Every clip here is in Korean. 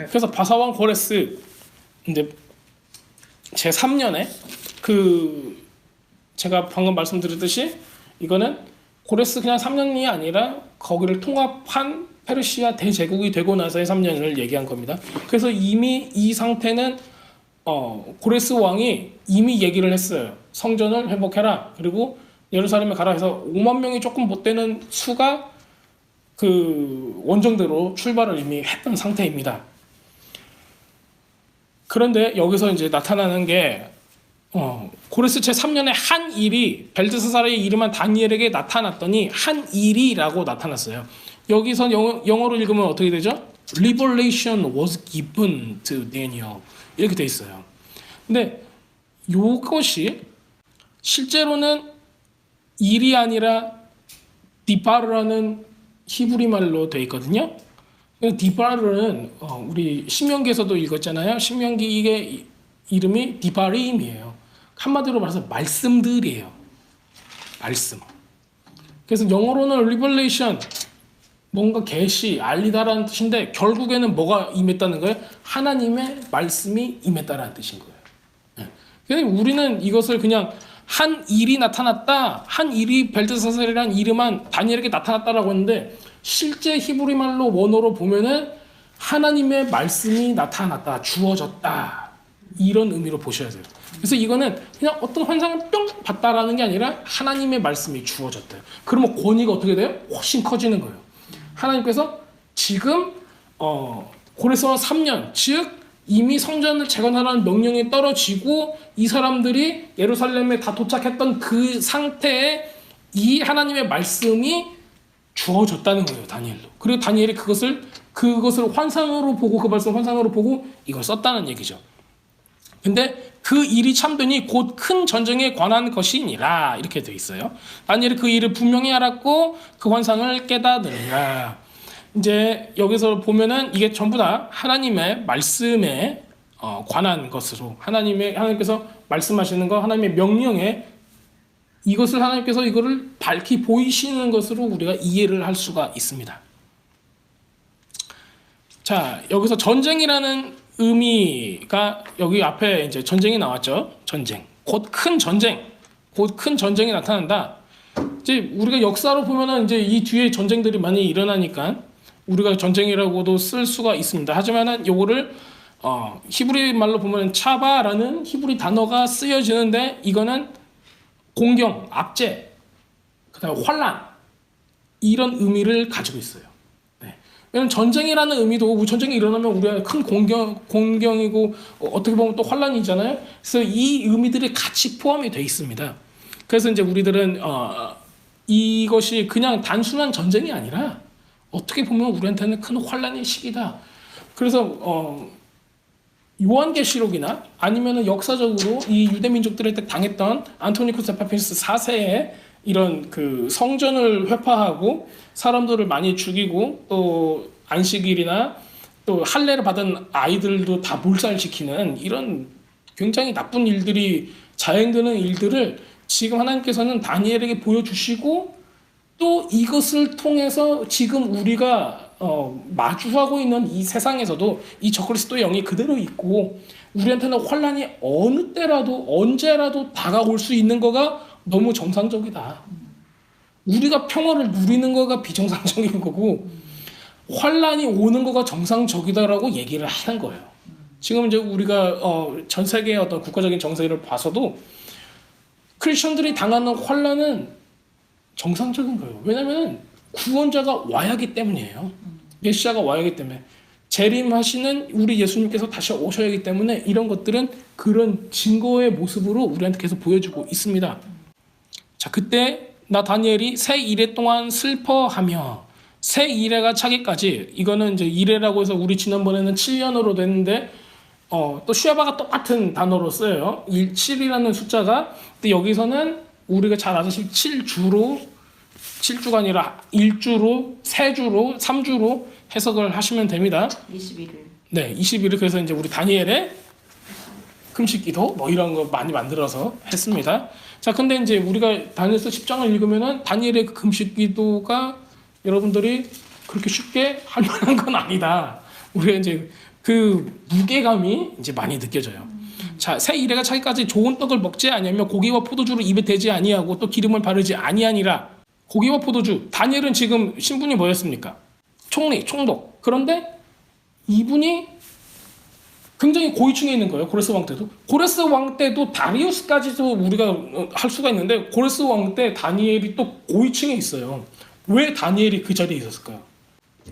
그래서 바사왕 고레스 이제 제 3년에 제가 방금 말씀드렸듯이 이거는 고레스 그냥 3년이 아니라 거기를 통합한 페르시아 대제국이 되고 나서의 3년을 얘기한 겁니다. 그래서 이미 이 상태는 고레스 왕이 이미 얘기를 했어요. 성전을 회복해라. 그리고 예루살렘에 가라 해서 5만 명이 조금 못 되는 수가 그 원정대로 출발을 이미 했던 상태입니다. 그런데 여기서 이제 나타나는 게 고레스 제 3년에 한 일이 벨드사살의 이름한 다니엘에게 나타났더니 한 일이라고 나타났어요. 여기서 영어로 읽으면 어떻게 되죠? Revelation was given to Daniel 이렇게 돼 있어요. 근데 이것이 실제로는 일이 아니라 디바르라는 히브리 말로 돼 있거든요. 디바르는 우리 신명기에서도 읽었잖아요. 신명기 이게 이름이 디바림이에요. 한마디로 말해서 말씀들이에요. 말씀. 그래서 영어로는 revelation 뭔가 계시, 알리다라는 뜻인데 결국에는 뭐가 임했다는 거예요? 하나님의 말씀이 임했다라는 뜻인 거예요. 그래서 우리는 이것을 그냥 한 일이 나타났다, 한 일이 벨드사살이라는 이름한 다니엘에게 나타났다라고 했는데 실제 히브리 말로 원어로 보면은 하나님의 말씀이 나타났다, 주어졌다 이런 의미로 보셔야 돼요. 그래서 이거는 그냥 어떤 환상을 뿅 봤다라는 게 아니라 하나님의 말씀이 주어졌대요. 그러면 권위가 어떻게 돼요? 훨씬 커지는 거예요. 하나님께서 지금 고레스왕 3년 즉 이미 성전을 재건하라는 명령이 떨어지고 이 사람들이 예루살렘에 다 도착했던 그 상태에 이 하나님의 말씀이 주어졌다는 거예요. 다니엘로. 그리고 다니엘이 그것을 환상으로 보고 그 말씀 환상으로 보고 이걸 썼다는 얘기죠. 근데 그 일이 참되니 곧 큰 전쟁에 관한 것이니라 이렇게 되어 있어요. 다니엘이 그 일을 분명히 알았고 그 환상을 깨닫느니라. 이제 여기서 보면은 이게 전부 다 하나님의 말씀에 관한 것으로 하나님께서 말씀하시는 거 하나님의 명령에 이것을 하나님께서 이거를 밝히 보이시는 것으로 우리가 이해를 할 수가 있습니다. 자, 여기서 전쟁이라는 의미가 여기 앞에 이제 전쟁이 나왔죠. 전쟁. 곧 큰 전쟁이 나타난다. 이제 우리가 역사로 보면은 이제 이 뒤에 전쟁들이 많이 일어나니까 우리가 전쟁이라고도 쓸 수가 있습니다. 하지만은 요거를 히브리 말로 보면 차바라는 히브리 단어가 쓰여지는데 이거는 공경, 압제, 그다음에 환란 이런 의미를 가지고 있어요. 네. 왜냐면 전쟁이라는 의미도 전쟁이 일어나면 우리가 큰 공경이고 어떻게 보면 또 환란이잖아요. 그래서 이 의미들이 같이 포함이 돼 있습니다. 그래서 이제 우리들은 이것이 그냥 단순한 전쟁이 아니라 어떻게 보면 우리한테는 큰 환란의 시기다. 그래서 요한계시록이나 아니면은 역사적으로 이 유대 민족들한테 당했던 안토니쿠스 에파피누스 4세의 이런 그 성전을 회파하고 사람들을 많이 죽이고 또 안식일이나 또 할례를 받은 아이들도 다 몰살시키는 이런 굉장히 나쁜 일들이 자행되는 일들을 지금 하나님께서는 다니엘에게 보여주시고 또 이것을 통해서 지금 우리가 마주하고 있는 이 세상에서도 이 적그리스도의 영이 그대로 있고 우리한테는 환란이 어느 때라도 언제라도 다가올 수 있는 거가 너무 정상적이다. 우리가 평화를 누리는 거가 비정상적인 거고 환란이 오는 거가 정상적이다라고 얘기를 하는 거예요. 지금 이제 우리가 전 세계의 어떤 국가적인 정세를 봐서도 크리스천들이 당하는 환란은 정상적인 거예요. 왜냐하면 구원자가 와야 하기 때문이에요. 메시아가 와야 하기 때문에 재림하시는 우리 예수님께서 다시 오셔야 하기 때문에 이런 것들은 그런 증거의 모습으로 우리한테 계속 보여주고 있습니다. 자, 그때 나 다니엘이 새 이래 동안 슬퍼하며 새 이래가 차기까지 이거는 이제 이래라고 해서 우리 지난번에는 7년으로 됐는데 또 쉐바가 똑같은 단어로 써요. 7이라는 숫자가 근데 여기서는 우리가 잘 아시는 7주가 아니라 1주로, 3주로, 3주로 해석을 하시면 됩니다. 21일. 네, 21일. 그래서 이제 우리 다니엘의 금식기도 뭐 이런 거 많이 만들어서 했습니다. 자, 근데 이제 우리가 다니엘서 10장을 읽으면은 다니엘의 그 금식기도가 여러분들이 그렇게 쉽게 할 만한 건 아니다. 우리가 이제 그 무게감이 이제 많이 느껴져요. 자, 새 이래가 차기까지 좋은 떡을 먹지 아니하며 고기와 포도주를 입에 대지 아니하고 또 기름을 바르지 아니하니라. 고기와 포도주. 다니엘은 지금 신분이 뭐였습니까? 총리, 총독. 그런데 이분이 굉장히 고위층에 있는 거예요. 고레스 왕 때도. 고레스 왕 때도 다리우스까지도 우리가 할 수가 있는데 고레스 왕 때 다니엘이 또 고위층에 있어요. 왜 다니엘이 그 자리에 있었을까요?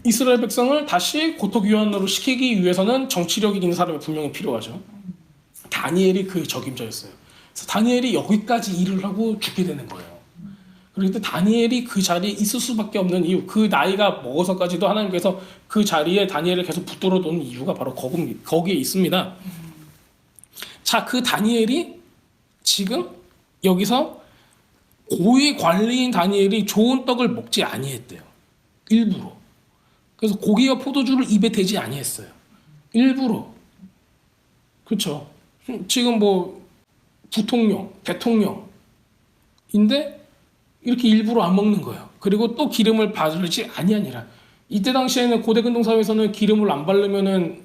이스라엘 백성을 다시 고토교환으로 시키기 위해서는 정치력이 있는 사람이 분명히 필요하죠. 다니엘이 그 적임자였어요. 그래서 다니엘이 여기까지 일을 하고 죽게 되는 거예요. 그런데 다니엘이 그 자리에 있을 수밖에 없는 이유, 그 나이가 먹어서까지도 하나님께서 그 자리에 다니엘을 계속 붙들어 놓은 이유가 바로 거기에 있습니다. 자, 그 다니엘이 지금 여기서 고위 관리인 다니엘이 좋은 떡을 먹지 아니했대요. 일부러. 그래서 고기와 포도주를 입에 대지 아니했어요. 일부러. 그렇죠. 지금 뭐 부통령, 대통령인데 이렇게 일부러 안 먹는 거예요. 그리고 또 기름을 바르지 아니하니라. 이때 당시에는 고대 근동 사회에서는 기름을 안 바르면은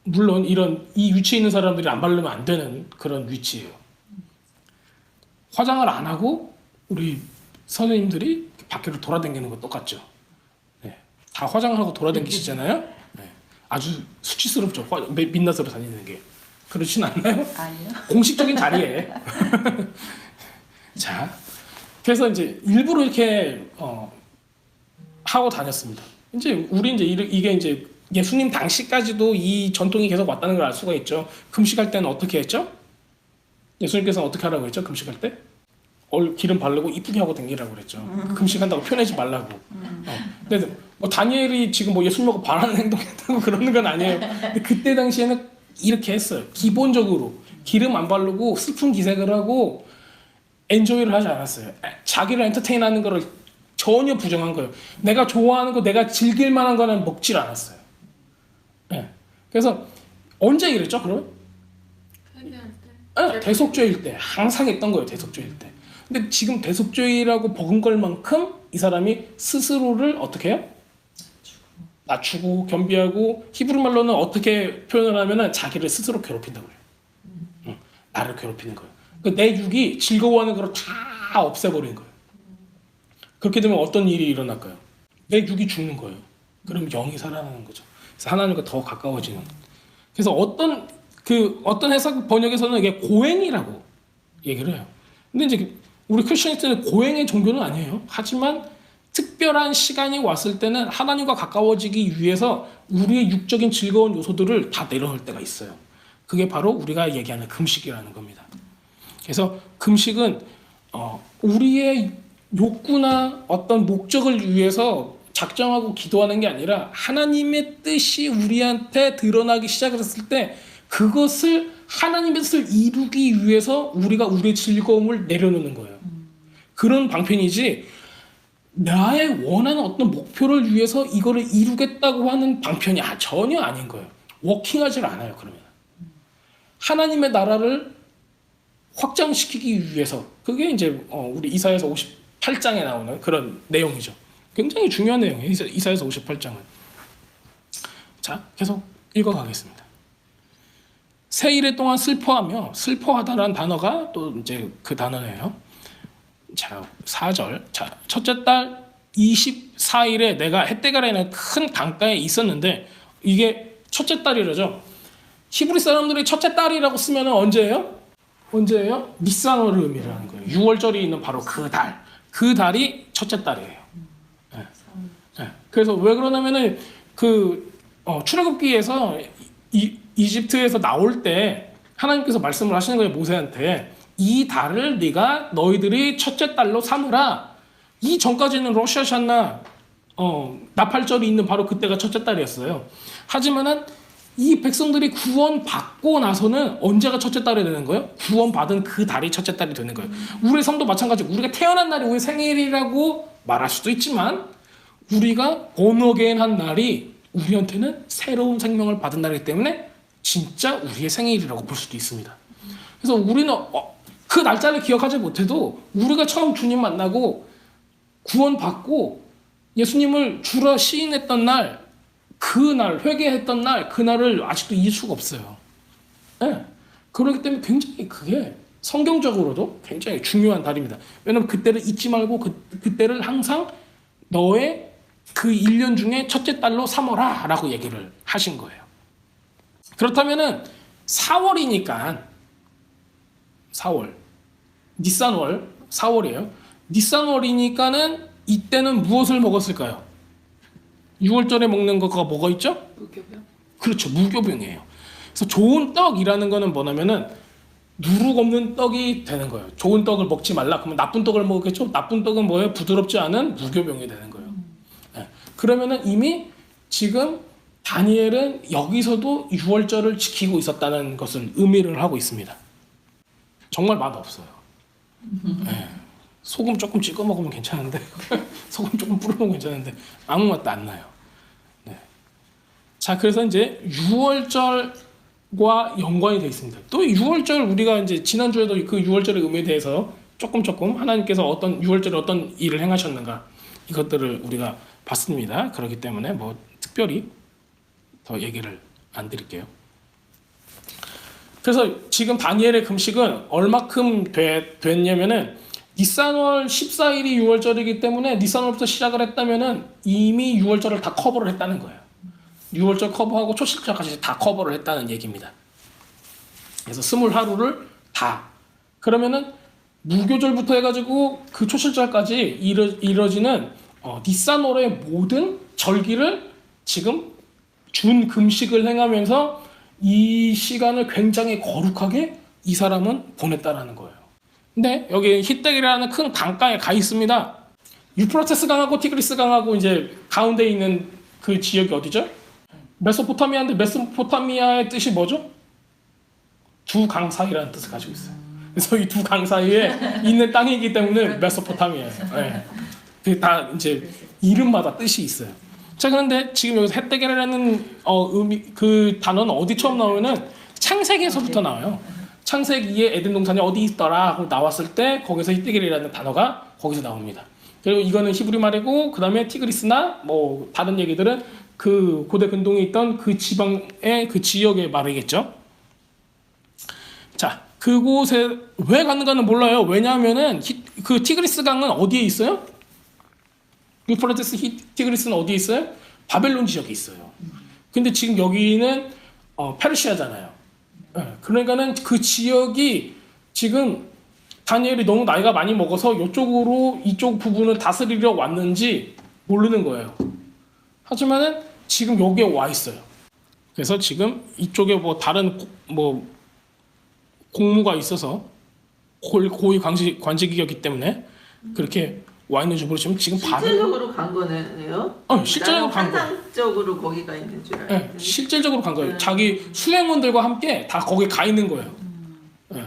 물론 이런 이 위치에 있는 사람들이 안 바르면 안 되는 그런 위치예요. 화장을 안 하고 우리 선생님들이 밖으로 돌아다니는 거 똑같죠. 네. 다 화장을 하고 돌아다니시잖아요. 네. 아주 수치스럽죠. 민낯으로 다니는 게. 그렇진 않나요? 아니요. 공식적인 자리에. 자, 그래서 이제 일부러 이렇게 하고 다녔습니다. 이제 우리 이게 이제 예수님 당시까지도 이 전통이 계속 왔다는 걸 알 수가 있죠. 금식할 때는 어떻게 했죠? 예수님께서는 어떻게 하라고 했죠? 금식할 때? 기름 바르고 이쁘게 하고 다니라고 그랬죠. 금식한다고 표내지 말라고. 근데 뭐 다니엘이 지금 뭐 예수님하고 반하는 행동했다고 그러는 건 아니에요. 근데 그때 당시에는 이렇게 했어요. 기본적으로 기름 안 바르고 슬픈 기색을 하고 엔조이를 하지 않았어요. 자기를 엔터테인하는 거를 전혀 부정한 거예요. 내가 좋아하는 거, 내가 즐길 만한 거는 먹질 않았어요. 네. 그래서 언제 이랬죠? 그러면? 네, 대속죄일 때 항상 했던 거예요. 대속죄일 때. 근데 지금 대속죄라고 버금걸 만큼 이 사람이 스스로를 어떻게 해요? 낮추고 겸비하고 히브리 말로는 어떻게 표현을 하면은 자기를 스스로 괴롭힌다고 해요. 나를 괴롭히는 거예요. 내 육이 즐거워하는 걸 다 없애버린 거예요. 그렇게 되면 어떤 일이 일어날까요? 내 육이 죽는 거예요. 그럼 영이 살아나는 거죠. 그래서 하나님과 더 가까워지는. 그래서 어떤 해석 번역에서는 이게 고행이라고 얘기를 해요. 근데 이제 우리 크리스천들은 고행의 종교는 아니에요. 하지만 특별한 시간이 왔을 때는 하나님과 가까워지기 위해서 우리의 육적인 즐거운 요소들을 다 내려놓을 때가 있어요. 그게 바로 우리가 얘기하는 금식이라는 겁니다. 그래서 금식은 우리의 욕구나 어떤 목적을 위해서 작정하고 기도하는 게 아니라 하나님의 뜻이 우리한테 드러나기 시작했을 때 그것을 하나님의 뜻을 이루기 위해서 우리가 우리의 즐거움을 내려놓는 거예요. 그런 방편이지 나의 원하는 어떤 목표를 위해서 이거를 이루겠다고 하는 방편이 전혀 아닌 거예요. 워킹하지 않아요. 그러면 하나님의 나라를 확장시키기 위해서 그게 이제 우리 이사야서 58장에 나오는 그런 내용이죠. 굉장히 중요한 내용이에요. 이사야서 58장은. 자, 계속 읽어가겠습니다. 새 이래 동안 슬퍼하며 슬퍼하다라는 단어가 또 이제 그 단어예요. 자, 4절. 자, 첫째 달 24일에 내가 헷데가라는 큰 강가에 있었는데 이게 첫째 달이라죠. 히브리 사람들이 첫째 달이라고 쓰면 언제예요? 언제예요? 니산월음이라는 거예요. 6월절이 있는 바로 그 달. 그 달이 첫째 달이에요. 네. 네. 그래서 왜 그러냐면은 출애굽기에서 이집트에서 나올 때 하나님께서 말씀을 하시는 거예요. 모세한테 이 달을 네가 너희들이 첫째 달로 삼으라. 이 전까지는 로샤샤나 나팔절이 있는 바로 그때가 첫째 달이었어요. 하지만은 이 백성들이 구원받고 나서는 언제가 첫째 달이 되는 거예요? 구원받은 그 달이 첫째 달이 되는 거예요. 우리의 삶도 마찬가지고 우리가 태어난 날이 우리 생일이라고 말할 수도 있지만 우리가 born again 한 날이 우리한테는 새로운 생명을 받은 날이기 때문에 진짜 우리의 생일이라고 볼 수도 있습니다. 그래서 우리는 그 날짜를 기억하지 못해도 우리가 처음 주님 만나고 구원받고 예수님을 주라 시인했던 날 그날 회개했던 날 그날을 아직도 잊을 수가 없어요. 네. 그렇기 때문에 굉장히 그게 성경적으로도 굉장히 중요한 달입니다. 왜냐면 그때를 잊지 말고 그때를 항상 너의 그 1년 중에 첫째 달로 삼어라 라고 얘기를 하신 거예요. 그렇다면은 4월이니까 4월 니산월 4월이에요. 니산월이니까는 이때는 무엇을 먹었을까요? 6월절에 먹는 거가 뭐가 있죠? 무교병. 그렇죠. 무교병이에요. 그래서 좋은 떡이라는 거는 뭐냐면은 누룩 없는 떡이 되는 거예요. 좋은 떡을 먹지 말라. 그러면 나쁜 떡을 먹겠죠? 나쁜 떡은 뭐예요? 부드럽지 않은 무교병이 되는 거예요. 네. 그러면은 이미 지금 다니엘은 여기서도 6월절을 지키고 있었다는 것은 의미를 하고 있습니다. 정말 맛없어요. 네. 소금 조금 찍어 먹으면 괜찮은데 소금 조금 뿌려 먹으면 괜찮은데 아무 맛도 안 나요. 네. 자, 그래서 이제 6월절과 연관이 되어 있습니다. 또 6월절 우리가 이제 지난주에도 그 6월절의 의미에 대해서 조금 하나님께서 어떤 6월절에 어떤 일을 행하셨는가 이것들을 우리가 봤습니다. 그렇기 때문에 뭐 특별히 더 얘기를 안 드릴게요. 그래서 지금 다니엘의 금식은 얼마큼 됐냐면은 니산월 14일이 6월절이기 때문에 니산월부터 시작을 했다면은 이미 6월절을 다 커버를 했다는 거예요. 6월절 커버하고 초실절까지 다 커버를 했다는 얘기입니다. 그래서 20하루를 다. 그러면은 무교절부터 해가지고 그 초실절까지 이뤄지는 니산월의 모든 절기를 지금 준 금식을 행하면서 이 시간을 굉장히 거룩하게 이 사람은 보냈다라는 거예요. 근데 여기 히데기라는 큰 강가에 가 있습니다. 유프라테스 강하고 티그리스 강하고 이제 가운데 있는 그 지역이 어디죠? 메소포타미아인데 메소포타미아의 뜻이 뭐죠? 두 강 사이라는 뜻을 가지고 있어요. 그래서 이 두 강 사이에 있는 땅이기 때문에 메소포타미아예요. 네. 그 다 이제 이름마다 뜻이 있어요. 자, 그런데 지금 여기서 헤데게라는 의미 그 단어는 어디 처음 나오면은 창세기에서부터 나와요. 창세기에 에덴 동산이 어디 있더라 하고 나왔을 때 거기서 히데게라는 단어가 거기서 나옵니다. 그리고 이거는 히브리 말이고 그 다음에 티그리스나 뭐 다른 얘기들은 그 고대 근동에 있던 그 지방의 그 지역의 말이겠죠. 자, 그곳에 왜 갔는가는 몰라요. 왜냐하면은 그 티그리스 강은 어디에 있어요? 유프라테스 티그리스는 어디에 있어요? 바벨론 지역에 있어요. 근데 지금 여기는 페르시아잖아요. 그러니까는 그 지역이 지금 다니엘이 너무 나이가 많이 먹어서 이쪽 부분을 다스리려 왔는지 모르는 거예요. 하지만은 지금 여기에 와 있어요. 그래서 지금 이쪽에 뭐 다른 뭐 공무가 있어서 고위 관직이었기 때문에 그렇게 와 있는지 모르지만 지금 실질적으로 간 거네요. 실질적으로 간 거예요. 상상적으로 거기가 있는 줄 알았는데. 네, 실질적으로 간 거예요. 자기 수행원들과 함께 다 거기 가 있는 거예요. 네.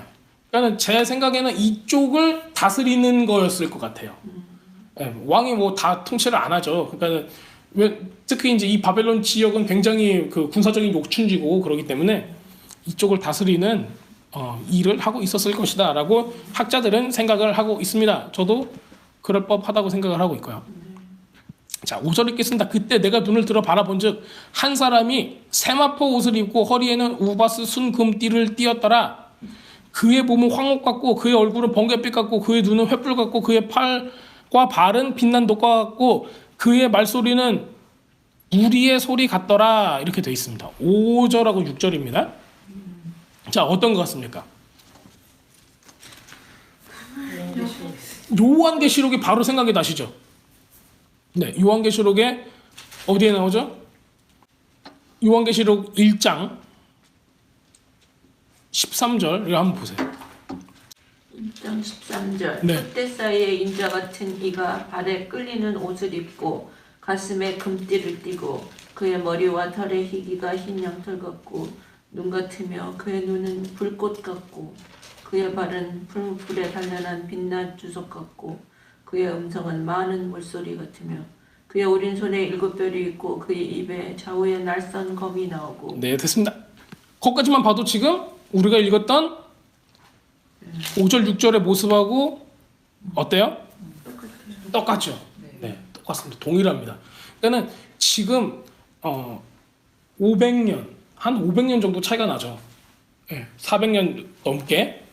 그러니까 제 생각에는 이쪽을 다스리는 거였을 것 같아요. 네, 왕이 뭐 다 통치를 안 하죠. 그러니까 특히 이제 이 바벨론 지역은 굉장히 그 군사적인 욕춘지고 그렇기 때문에 이쪽을 다스리는 일을 하고 있었을 것이다라고 학자들은 생각을 하고 있습니다. 저도 그럴 법하다고 생각을 하고 있고요. 자, 5절 읽겠습니다. 그때 내가 눈을 들어 바라본즉 한 사람이 세마포 옷을 입고 허리에는 우바스 순금띠를 띠었더라. 그의 몸은 황옥 같고 그의 얼굴은 번갯빛 같고 그의 눈은 횃불 같고 그의 팔과 발은 빛난 독과 같고 그의 말소리는 무리의 소리 같더라. 이렇게 되어 있습니다. 5절하고 6절입니다. 자, 어떤 것 같습니까? 요한계시록이 바로 생각이 나시죠? 네, 요한계시록에 어디에 나오죠? 요한계시록 1장 13절 이거 한번 보세요. 1장 13절. 네. 그때 사이에 인자 같은 이가 발에 끌리는 옷을 입고 가슴에 금띠를 띠고 그의 머리와 털의 희기가 흰 양털 같고 눈 같으며 그의 눈은 불꽃 같고 그의 발은 불에 단련한 빛난 주석 같고 그의 음성은 많은 물소리 같으며 그의 오린 손에 7뼈리 있고 그의 입에 좌우에 날선 검이 나오고. 네, 됐습니다. 거기까지만 봐도 지금 우리가 읽었던 5절 6절의 모습하고 어때요? 똑같죠. 네, 똑같습니다. 동일합니다. 그러니까는 지금 500년, 한 500년 정도 차이가 나죠. 400년 넘게.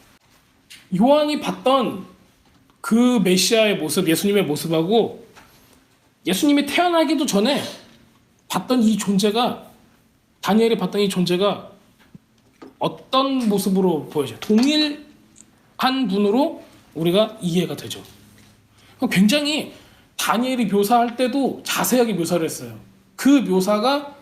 요한이 봤던 그 메시아의 모습, 예수님의 모습하고 예수님이 태어나기도 전에 봤던 이 존재가, 다니엘이 봤던 이 존재가 어떤 모습으로 보여져요? 동일한 분으로 우리가 이해가 되죠. 굉장히 다니엘이 묘사할 때도 자세하게 묘사를 했어요. 그 묘사가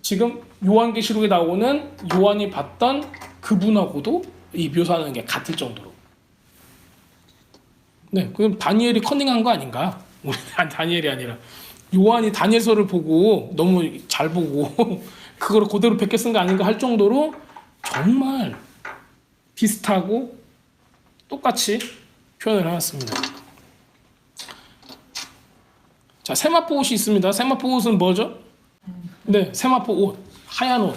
지금 요한계시록에 나오는 요한이 봤던 그분하고도 이 묘사하는 게 같을 정도로. 네, 그럼 다니엘이 컨닝한 거 아닌가? 우리 다니엘이 아니라 요한이 다니엘서를 보고 너무 잘 보고 그걸 그대로 베껴 쓴 거 아닌가 할 정도로 정말 비슷하고 똑같이 표현을 해놨습니다. 자, 세마포 옷이 있습니다. 세마포 옷은 뭐죠? 네, 세마포 옷, 하얀 옷,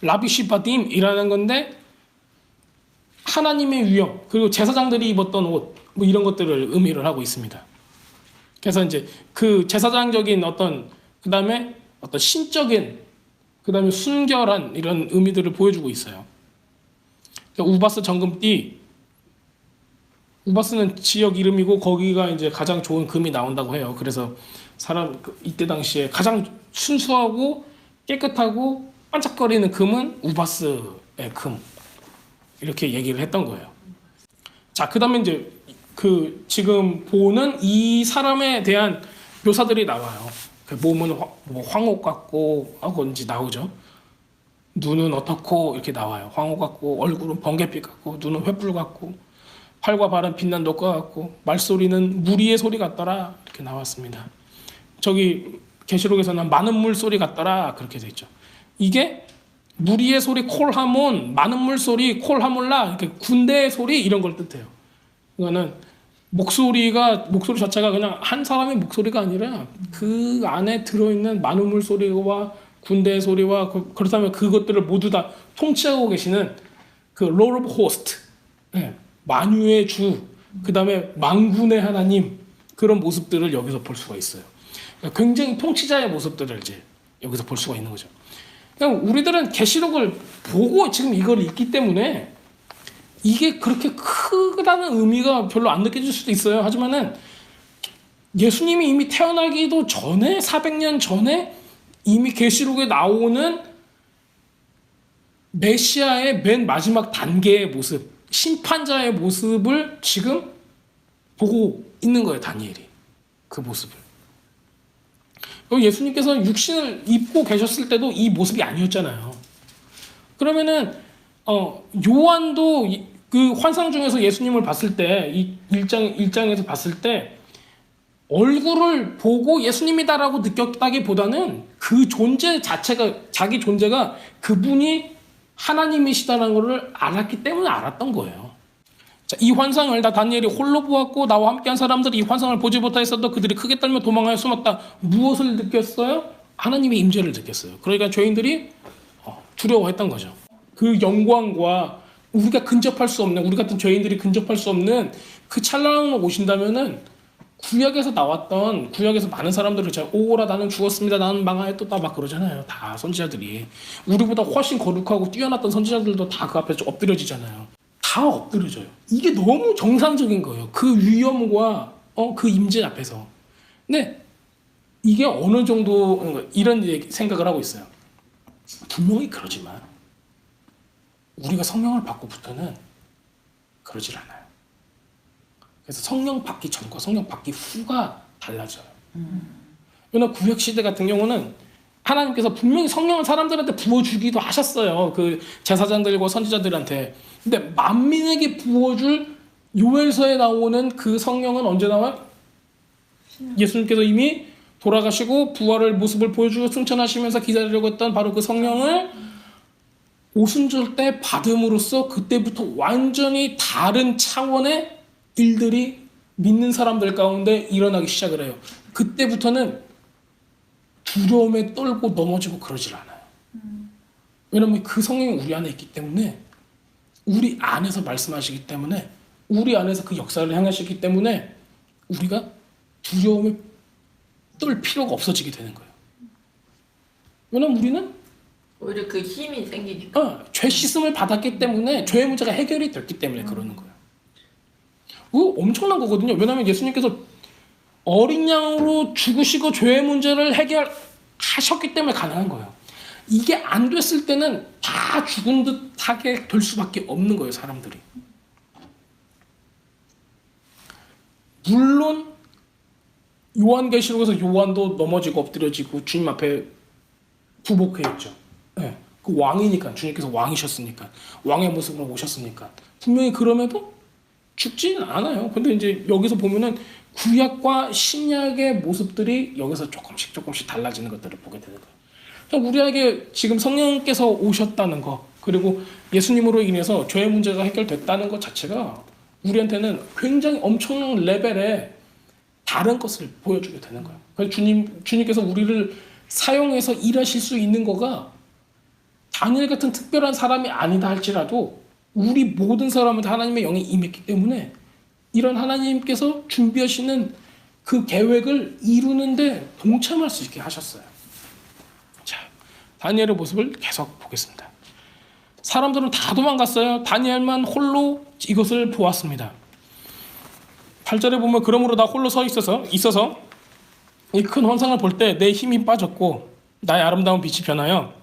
라비시바딤이라는 건데 하나님의 위엄, 그리고 제사장들이 입었던 옷, 뭐 이런 것들을 의미를 하고 있습니다. 그래서 이제 그 제사장적인 어떤, 그 다음에 어떤 신적인, 그 다음에 순결한 이런 의미들을 보여주고 있어요. 우바스 정금띠, 우바스는 지역 이름이고 거기가 이제 가장 좋은 금이 나온다고 해요. 그래서 이때 당시에 가장 순수하고 깨끗하고 반짝거리는 금은 우바스의 금, 이렇게 얘기를 했던 거예요. 자, 그 다음에 이제 그 지금 보는 이 사람에 대한 묘사들이 나와요. 그 몸은 뭐 황옥 같고 하고 이제 나오죠. 눈은 어떻고 이렇게 나와요. 황옥 같고, 얼굴은 번개빛 같고, 눈은 횃불 같고, 팔과 발은 빛난 녹과 같고, 말소리는 무리의 소리 같더라, 이렇게 나왔습니다. 저기 계시록에서는 많은 물 소리 같더라, 그렇게 돼 있죠. 이게 무리의 소리 콜하몬, 많은 물 소리 콜하몰라, 이렇게 군대의 소리 이런 걸 뜻해요. 이거는 목소리 자체가 그냥 한 사람의 목소리가 아니라 그 안에 들어있는 많은 물 소리와 군대의 소리와 그렇다면 그것들을 모두 다 통치하고 계시는 그 Lord of Host, 만유의 주, 그 다음에 만군의 하나님, 그런 모습들을 여기서 볼 수가 있어요. 그러니까 굉장히 통치자의 모습들을 이제 여기서 볼 수가 있는 거죠. 그냥 우리들은 계시록을 보고 지금 이걸 읽기 때문에 이게 그렇게 크다는 의미가 별로 안 느껴질 수도 있어요. 하지만은 예수님이 이미 태어나기도 전에 400년 전에 이미 계시록에 나오는 메시아의 맨 마지막 단계의 모습, 심판자의 모습을 지금 보고 있는 거예요. 다니엘이 그 모습을. 예수님께서 육신을 입고 계셨을 때도 이 모습이 아니었잖아요. 그러면은 요한도 그 환상 중에서 예수님을 봤을 때, 이 1장에서 봤을 때 얼굴을 보고 예수님이다라고 느꼈다기보다는 그 존재 자체가, 자기 존재가 그분이 하나님이시다는 것을 알았기 때문에 알았던 거예요. 자, 이 환상을 다 다니엘이 홀로 보았고 나와 함께한 사람들이 이 환상을 보지 못하였어도 그들이 크게 떨며 도망하여 숨었다. 무엇을 느꼈어요? 하나님의 임재를 느꼈어요. 그러니까 죄인들이 두려워했던 거죠. 그 영광과 우리가 근접할 수 없는, 우리 같은 죄인들이 근접할 수 없는 그 찬란함을 오신다면은 구약에서 나왔던, 구약에서 많은 사람들을 오라 나는 죽었습니다, 나는 망하였다 막 그러잖아요. 다 선지자들이. 우리보다 훨씬 거룩하고 뛰어났던 선지자들도 다 그 앞에 엎드려지잖아요. 다 엎드려져요. 이게 너무 정상적인 거예요. 그 위엄과 그 임재 앞에서. 근데 이게 어느 정도 이런 생각을 하고 있어요. 분명히 그러지만 우리가 성령을 받고부터는 그러질 않아요. 그래서 성령 받기 전과 성령 받기 후가 달라져요. 왜냐면 구약시대 같은 경우는 하나님께서 분명히 성령을 사람들한테 부어주기도 하셨어요. 그 제사장들과 선지자들한테. 근데 만민에게 부어줄 요엘서에 나오는 그 성령은 언제 나와요? 예수님께서 이미 돌아가시고 부활의 모습을 보여주고 승천하시면서 기다리려고 했던 바로 그 성령을 오순절 때 받음으로써 그때부터 완전히 다른 차원의 일들이 믿는 사람들 가운데 일어나기 시작을 해요. 그때부터는 두려움에 떨고 넘어지고 그러질 않아요. 왜냐하면 그 성령이 우리 안에 있기 때문에, 우리 안에서 말씀하시기 때문에, 우리 안에서 그 역사를 행하시기 때문에 우리가 두려움에 떨 필요가 없어지게 되는 거예요. 왜냐면 우리는 오히려 그 힘이 생기니까. 죄 씻음을 받았기 때문에 죄의 문제가 해결이 됐기 때문에 그러는 거예요. 그거 엄청난 거거든요. 왜냐면 예수님께서 어린 양으로 죽으시고 죄의 문제를 해결하셨기 때문에 가능한 거예요. 이게 안 됐을 때는 다 죽은 듯하게 될 수밖에 없는 거예요, 사람들이. 물론 요한계시록에서 요한도 넘어지고 엎드려지고 주님 앞에 부복해있죠. 네. 그 왕이니까, 주님께서 왕이셨으니까, 왕의 모습으로 오셨으니까 분명히 그럼에도 죽지는 않아요. 근데 이제 여기서 보면은 구약과 신약의 모습들이 여기서 조금씩 달라지는 것들을 보게 되는 거예요. 그러니까 우리에게 지금 성령께서 오셨다는 거, 그리고 예수님으로 인해서 죄의 문제가 해결됐다는 것 자체가 우리한테는 굉장히 엄청난 레벨의 다른 것을 보여주게 되는 거예요. 그래서 주님께서 우리를 사용해서 일하실 수 있는 거가 다니엘 같은 특별한 사람이 아니다 할지라도 우리 모든 사람한테 하나님의 영이 임했기 때문에 이런 하나님께서 준비하시는 그 계획을 이루는데 동참할 수 있게 하셨어요. 자, 다니엘의 모습을 계속 보겠습니다. 사람들은 다 도망갔어요. 다니엘만 홀로 이것을 보았습니다. 8절에 보면 그러므로 나 홀로 서 있어서 이 큰 환상을 볼 때 내 힘이 빠졌고 나의 아름다운 빛이 변하여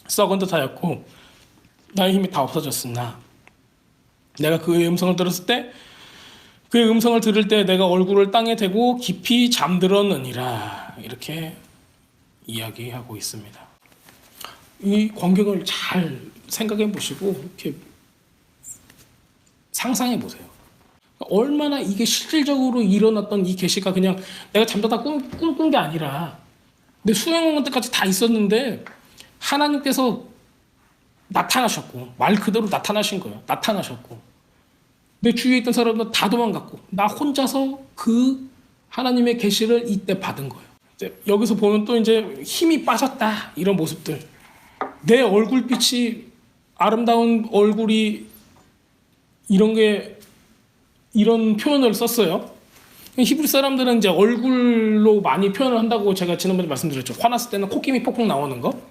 썩은 듯하였고 나의 힘이 다 없어졌으나 내가 그의 음성을 들었을 때 그의 음성을 들을 때 내가 얼굴을 땅에 대고 깊이 잠들었느니라. 이렇게 이야기하고 있습니다. 이 광경을 잘 생각해 보시고 이렇게 상상해 보세요. 얼마나 이게 실질적으로 일어났던 이 계시가 그냥 내가 잠자다 꿈꾼 게 아니라 내 수행원 때까지 다 있었는데 하나님께서 나타나셨고 말 그대로 나타나신 거예요. 나타나셨고 내 주위에 있던 사람은 다 도망갔고 나 혼자서 그 하나님의 계시를 이때 받은 거예요. 이제 여기서 보면 또 이제 힘이 빠졌다 이런 모습들, 내 얼굴빛이 아름다운 얼굴이 이런 표현을 썼어요. 히브리 사람들은 이제 얼굴로 많이 표현을 한다고 제가 지난번에 말씀드렸죠. 화났을 때는 콧김이 폭폭 나오는 거,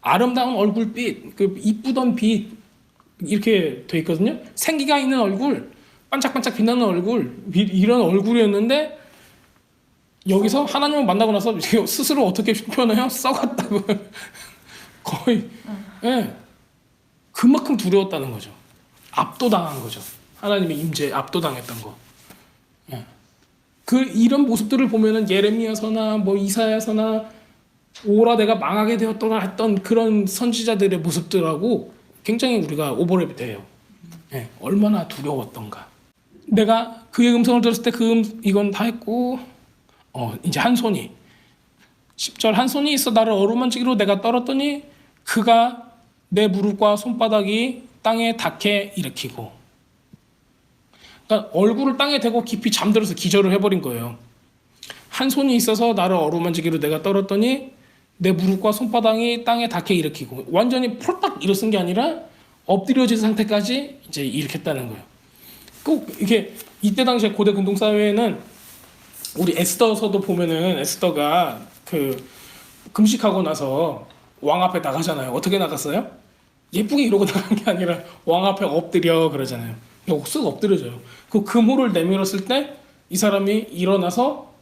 아름다운 얼굴빛, 그 이쁘던 빛 이렇게 돼 있거든요. 생기가 있는 얼굴, 반짝반짝 빛나는 얼굴, 이런 얼굴이었는데 여기서 하나님을 만나고 나서 스스로 어떻게 표현해요? 썩었다고. 거의 예, 그만큼 두려웠다는 거죠. 압도당한 거죠. 하나님의 임재에 압도당했던 거. 예. 이런 모습들을 보면은 예레미야서나 뭐 이사야서나 오라 내가 망하게 되었더라 했던 그런 선지자들의 모습들하고 굉장히 우리가 오버랩이 돼요. 예. 얼마나 두려웠던가. 내가 그의 음성을 들었을 때 이건 다 했고 이제 한 손이 10절 한 손이 있어 나를 어루만지기로 내가 떨었더니 그가 내 무릎과 손바닥이 땅에 닿게 일으키고, 그러니까 얼굴을 땅에 대고 깊이 잠들어서 기절을 해버린 거예요. 한 손이 있어서 나를 어루만지기로 내가 떨었더니 내 무릎과 손바닥이 땅에 닿게 일으키고, 완전히 폴딱 일어선 게 아니라 엎드려진 상태까지 이제 일으켰다는 거예요. 꼭 이게 이때 당시에 고대 근동 사회에는 우리 에스더서도 보면은 에스더가 그 금식하고 나서 왕 앞에 나가잖아요. 어떻게 나갔어요? 예쁘게 이러고 나간 게 아니라 왕 앞에 엎드려 그러잖아요. 쓱 엎드려져요. 그 금호를 내밀었을 때 이 사람이 일어나서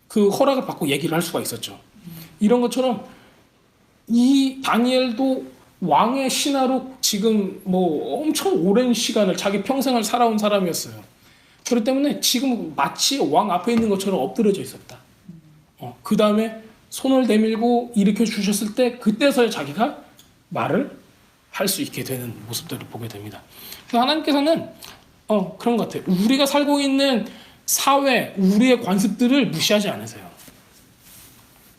그 허락을 받고 얘기를 할 수가 있었죠. 이런 것처럼 이 다니엘도 왕의 신하로 지금 뭐 엄청 오랜 시간을 자기 평생을 살아온 사람이었어요. 그렇기 때문에 지금 마치 왕 앞에 있는 것처럼 엎드려져 있었다. 그 다음에 손을 내밀고 일으켜 주셨을 때 그때서야 자기가 말을 할 수 있게 되는 모습들을 보게 됩니다. 그래서 하나님께서는 그런 것 같아요. 우리가 살고 있는 사회, 우리의 관습들을 무시하지 않으세요.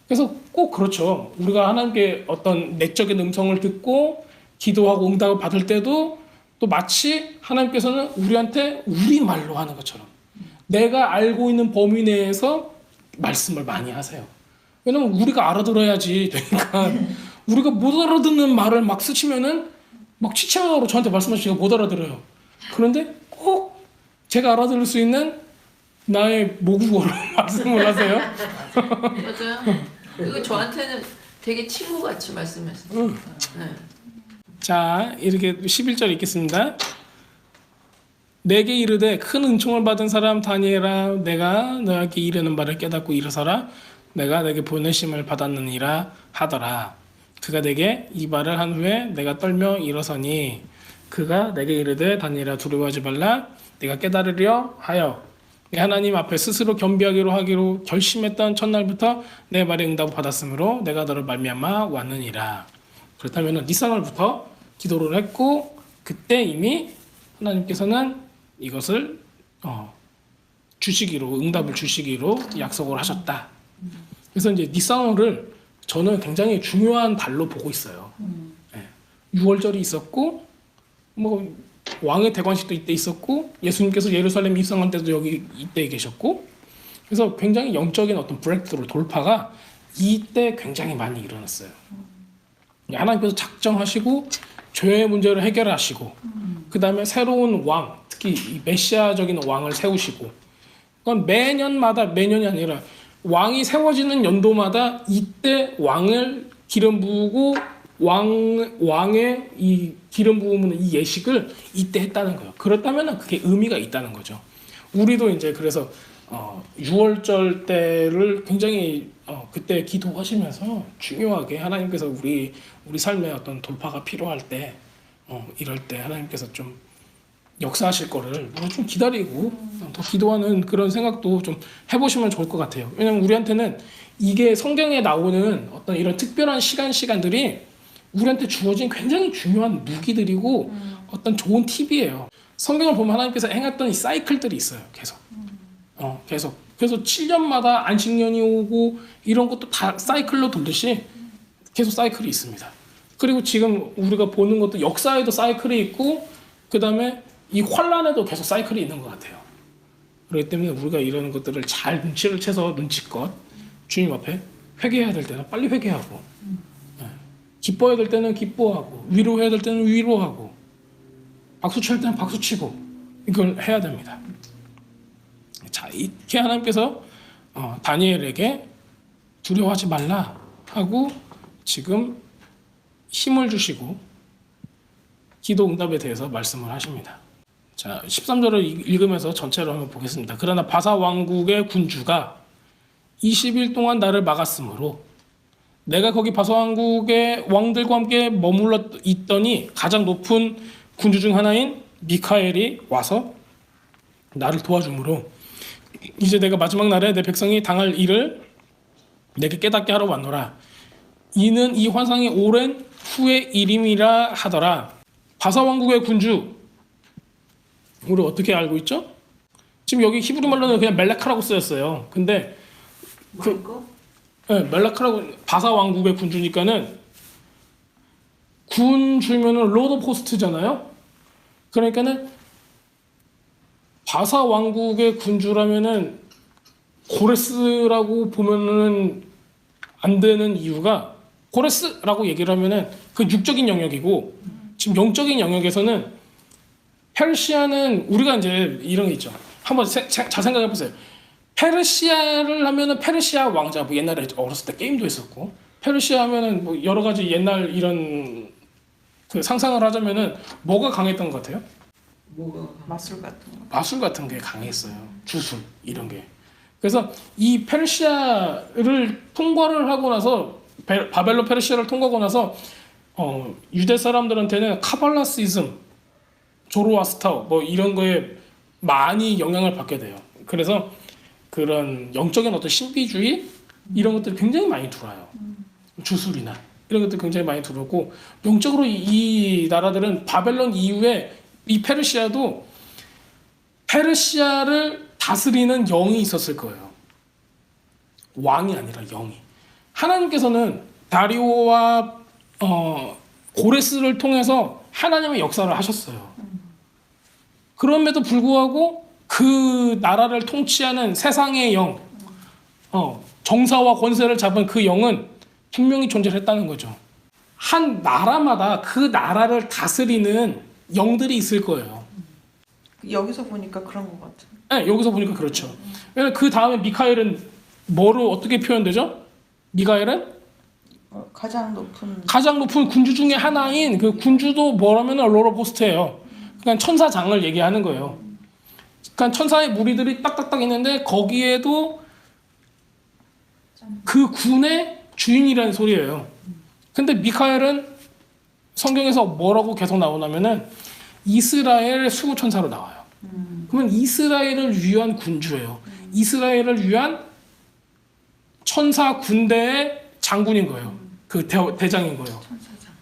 그래서 꼭 그렇죠. 우리가 하나님께 어떤 내적인 음성을 듣고 기도하고 응답을 받을 때도 또 마치 하나님께서는 우리한테 우리 말로 하는 것처럼 내가 알고 있는 범위 내에서 말씀을 많이 하세요. 왜냐면 우리가 알아들어야지 되니까. 우리가 못 알아듣는 말을 막 쓰시면은 막 치치하고 저한테 말씀하시니까 못 알아들어요. 그런데 꼭 제가 알아들을 수 있는 나의 모국어로 말씀을 하세요. 맞아요. 그리고 저한테는 되게 친구같이 말씀하셨어요. 네. 자, 이렇게 11절 읽겠습니다. 내게 이르되 큰 은총을 받은 사람 다니엘아, 내가 너에게 이르는 바를 깨닫고 일어서라. 내가 내게 보내심을 받았느니라 하더라. 그가 내게 이 말을 한 후에 내가 떨며 일어서니 그가 내게 이르되 다니엘아, 두려워하지 말라. 내가 깨달으려 하여 내 하나님 앞에 스스로 겸비하기로 하기로 결심했던 첫날부터 내 말에 응답을 받았으므로 내가 너를 말미암아 왔느니라. 그렇다면 니산월부터 기도를 했고 그때 이미 하나님께서는 이것을 주시기로, 응답을 주시기로 약속을 하셨다. 그래서 이제 니산월을 저는 굉장히 중요한 달로 보고 있어요. 네. 6월절이 있었고 뭐 왕의 대관식도 이때 있었고 예수님께서 예루살렘 입성할 때도 여기 이때 계셨고, 그래서 굉장히 영적인 어떤 브레이크스루, 돌파가 이때 굉장히 많이 일어났어요. 하나님께서 작정하시고 죄의 문제를 해결하시고 그 다음에 새로운 왕, 특히 이 메시아적인 왕을 세우시고, 그건 매년이 아니라 왕이 세워지는 연도마다 이때 왕을 기름 부으고 왕의 이 기름 부으면 이 예식을 이때 했다는 거예요. 그렇다면 그게 의미가 있다는 거죠. 우리도 이제 그래서 6월절 때를 굉장히 그때 기도하시면서 중요하게 하나님께서 우리 삶에 어떤 돌파가 필요할 때 이럴 때 하나님께서 좀 역사하실 거를 우리 좀 기다리고 더 기도하는 그런 생각도 좀 해보시면 좋을 것 같아요. 왜냐면 우리한테는 이게 성경에 나오는 어떤 이런 특별한 시간들이 우리한테 주어진 굉장히 중요한 무기들이고 어떤 좋은 팁이에요. 성경을 보면 하나님께서 행했던 이 사이클들이 있어요. 계속. 그래서 7년마다 안식년이 오고 이런 것도 다 사이클로 돌듯이 계속 사이클이 있습니다. 그리고 지금 우리가 보는 것도 역사에도 사이클이 있고 그 다음에 이 환란에도 계속 사이클이 있는 것 같아요. 그렇기 때문에 우리가 이런 것들을 잘 눈치를 채서 눈치껏 주님 앞에 회개해야 될 때는 빨리 회개하고, 기뻐해야 될 때는 기뻐하고, 위로해야 될 때는 위로하고, 박수 칠 때는 박수 치고, 이걸 해야 됩니다. 자, 이렇게 하나님께서 다니엘에게 두려워하지 말라 하고 지금 힘을 주시고 기도 응답에 대해서 말씀을 하십니다. 자, 13절을 읽으면서 전체로 한번 보겠습니다. 그러나 바사 왕국의 군주가 20일 동안 나를 막았으므로 내가 거기 바사 왕국의 왕들과 함께 머물러 있더니 가장 높은 군주 중 하나인 미카엘이 와서 나를 도와주므로 이제 내가 마지막 날에 내 백성이 당할 일을 내게 깨닫게 하러 왔노라. 이는 이 환상이 오랜 후의 일임이라 하더라. 바사 왕국의 군주, 우리 어떻게 알고 있죠? 지금 여기 히브리 말로는 그냥 멜라카라고 쓰였어요. 근데 멜라카라고, 바사 왕국의 군주니까는 군주면은 로드 오브 호스트잖아요. 그러니까는 바사 왕국의 군주라면은 고레스라고 보면은 안 되는 이유가, 고레스라고 얘기를 하면은 그 육적인 영역이고, 지금 영적인 영역에서는 페르시아는, 우리가 이제 이런 게 있죠. 한번 잘 생각해 보세요. 페르시아를 하면은 페르시아 왕자, 뭐 옛날에 어렸을 때 게임도 했었고, 페르시아 하면은 뭐 여러 가지 옛날 이런 그 상상을 하자면은 뭐가 강했던 것 같아요? 마술 같은 거. 마술 같은 게 강했어요. 주술 이런 게. 그래서 이 페르시아를 통과를 하고 나서, 바벨론 페르시아를 통과하고 나서 유대 사람들한테는 카발라시즘, 조로아스터 뭐 이런 거에 많이 영향을 받게 돼요. 그래서 그런 영적인 어떤 신비주의 이런 것들이 굉장히 많이 들어와요. 주술이나 이런 것들 굉장히 많이 들어오고, 영적으로 이 나라들은 바벨론 이후에 이 페르시아도 페르시아를 다스리는 영이 있었을 거예요. 왕이 아니라 영이. 하나님께서는 다리오와 고레스를 통해서 하나님의 역사를 하셨어요. 그럼에도 불구하고 그 나라를 통치하는 세상의 영, 정사와 권세를 잡은 그 영은 분명히 존재했다는 거죠. 한 나라마다 그 나라를 다스리는 영들이 있을 거예요. 여기서 보니까 그런 것 같아. 네, 여기서 보니까 그렇죠. 왜냐면 그 다음에 미카엘은 뭐로 어떻게 표현되죠? 미카엘은 가장 높은 가장 높은 군주 중에 하나인 그 군주도 뭐라면 롤러코스터예요. 그러니까 천사장을 얘기하는 거예요. 그러니까 천사의 무리들이 딱딱딱 있는데 거기에도 그 군의 주인이라는 소리예요. 근데 미카엘은 성경에서 뭐라고 계속 나오냐면은 이스라엘 수호천사로 나와요. 그러면 이스라엘을 위한 군주예요. 이스라엘을 위한 천사 군대의 장군인 거예요. 그 대장인 거예요. 천사장.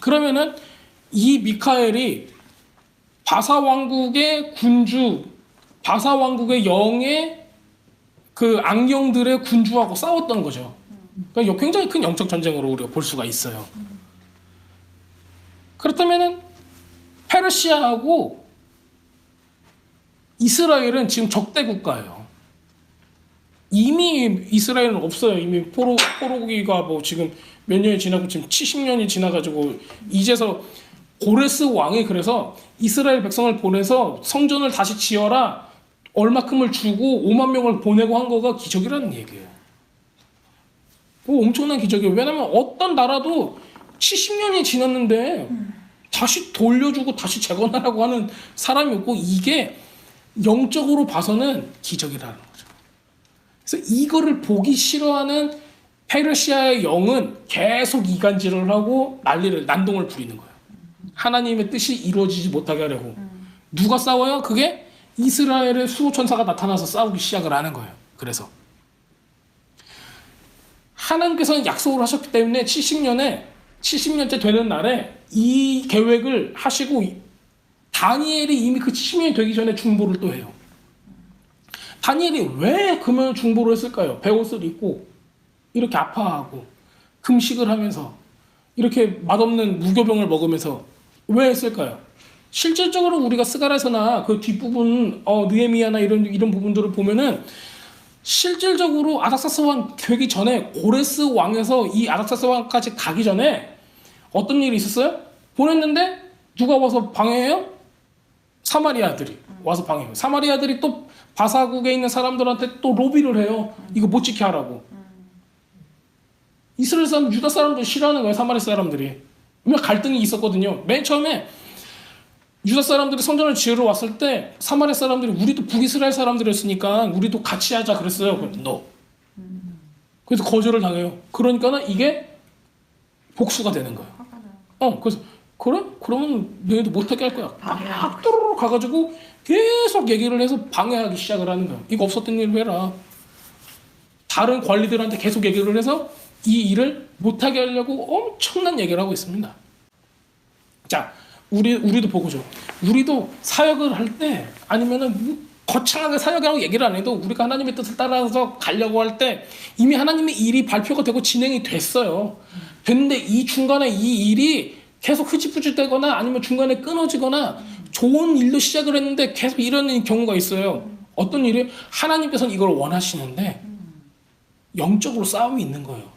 그러면은 이 미카엘이 바사 왕국의 군주, 바사 왕국의 영의 그 악령들의 군주하고 싸웠던 거죠. 그러니까 굉장히 큰 영적 전쟁으로 우리가 볼 수가 있어요. 그렇다면은 페르시아하고 이스라엘은 지금 적대 국가예요. 이미 이스라엘은 없어요. 이미 포로기가 뭐 지금 몇 년이 지나고 지금 70년이 지나가지고 이제서 고레스 왕이 그래서 이스라엘 백성을 보내서 성전을 다시 지어라 얼마큼을 주고 5만 명을 보내고 한 거가 기적이라는 얘기예요. 엄청난 기적이에요. 왜냐면 어떤 나라도 70년이 지났는데 다시 돌려주고 다시 재건하라고 하는 사람이 없고 이게 영적으로 봐서는 기적이라는 거죠. 그래서 이거를 보기 싫어하는 페르시아의 영은 계속 이간질을 하고 난동을 부리는 거예요. 하나님의 뜻이 이루어지지 못하게 하려고. 누가 싸워요? 그게 이스라엘의 수호천사가 나타나서 싸우기 시작을 하는 거예요. 그래서 하나님께서는 약속을 하셨기 때문에 70년째 되는 날에 이 계획을 하시고 다니엘이 이미 그 70년이 되기 전에 중보를 또 해요. 다니엘이 왜 그러면 중보를 했을까요? 베옷을 입고 이렇게 아파하고 금식을 하면서 이렇게 맛없는 무교병을 먹으면서 왜 했을까요? 실질적으로 우리가 스가랴서나 그 뒷부분 느헤미야나 이런 부분들을 보면은 실질적으로 아닥사스 왕 되기 전에 고레스 왕에서 이 아닥사스 왕까지 가기 전에 어떤 일이 있었어요? 보냈는데 누가 와서 방해해요? 사마리아들이 와서 방해해요. 사마리아들이 또 바사국에 있는 사람들한테 또 로비를 해요. 이거 못 지켜 하라고. 이스라엘 사람, 유다 사람들 싫어하는 거예요. 사마리 사람들이. 왜냐면 갈등이 있었거든요. 맨 처음에 유다 사람들이 성전을 지으러 왔을 때 사마리 사람들이 우리도 북이스라엘 사람들이었으니까 우리도 같이 하자 그랬어요. No. 그래서 거절을 당해요. 그러니까는 이게 복수가 되는 거예요. 그래서 그래? 그러면 너희도 못하게 할 거야. 딱 뚜루루 가가지고 계속 얘기를 해서 방해하기 시작을 하는 거야. 이거 없었던 일을 해라. 다른 관리들한테 계속 얘기를 해서 이 일을 못하게 하려고 엄청난 얘기를 하고 있습니다. 자, 우리도 보고죠. 우리도 사역을 할 때 아니면은 거창하게 사역이라고 얘기를 안 해도 우리가 하나님의 뜻을 따라서 가려고 할 때 이미 하나님의 일이 발표가 되고 진행이 됐어요. 됐는데 이 중간에 이 일이 계속 흐지부지되거나 아니면 중간에 끊어지거나 좋은 일로 시작을 했는데 계속 이런 경우가 있어요. 어떤 일이 하나님께서는 이걸 원하시는데 영적으로 싸움이 있는 거예요.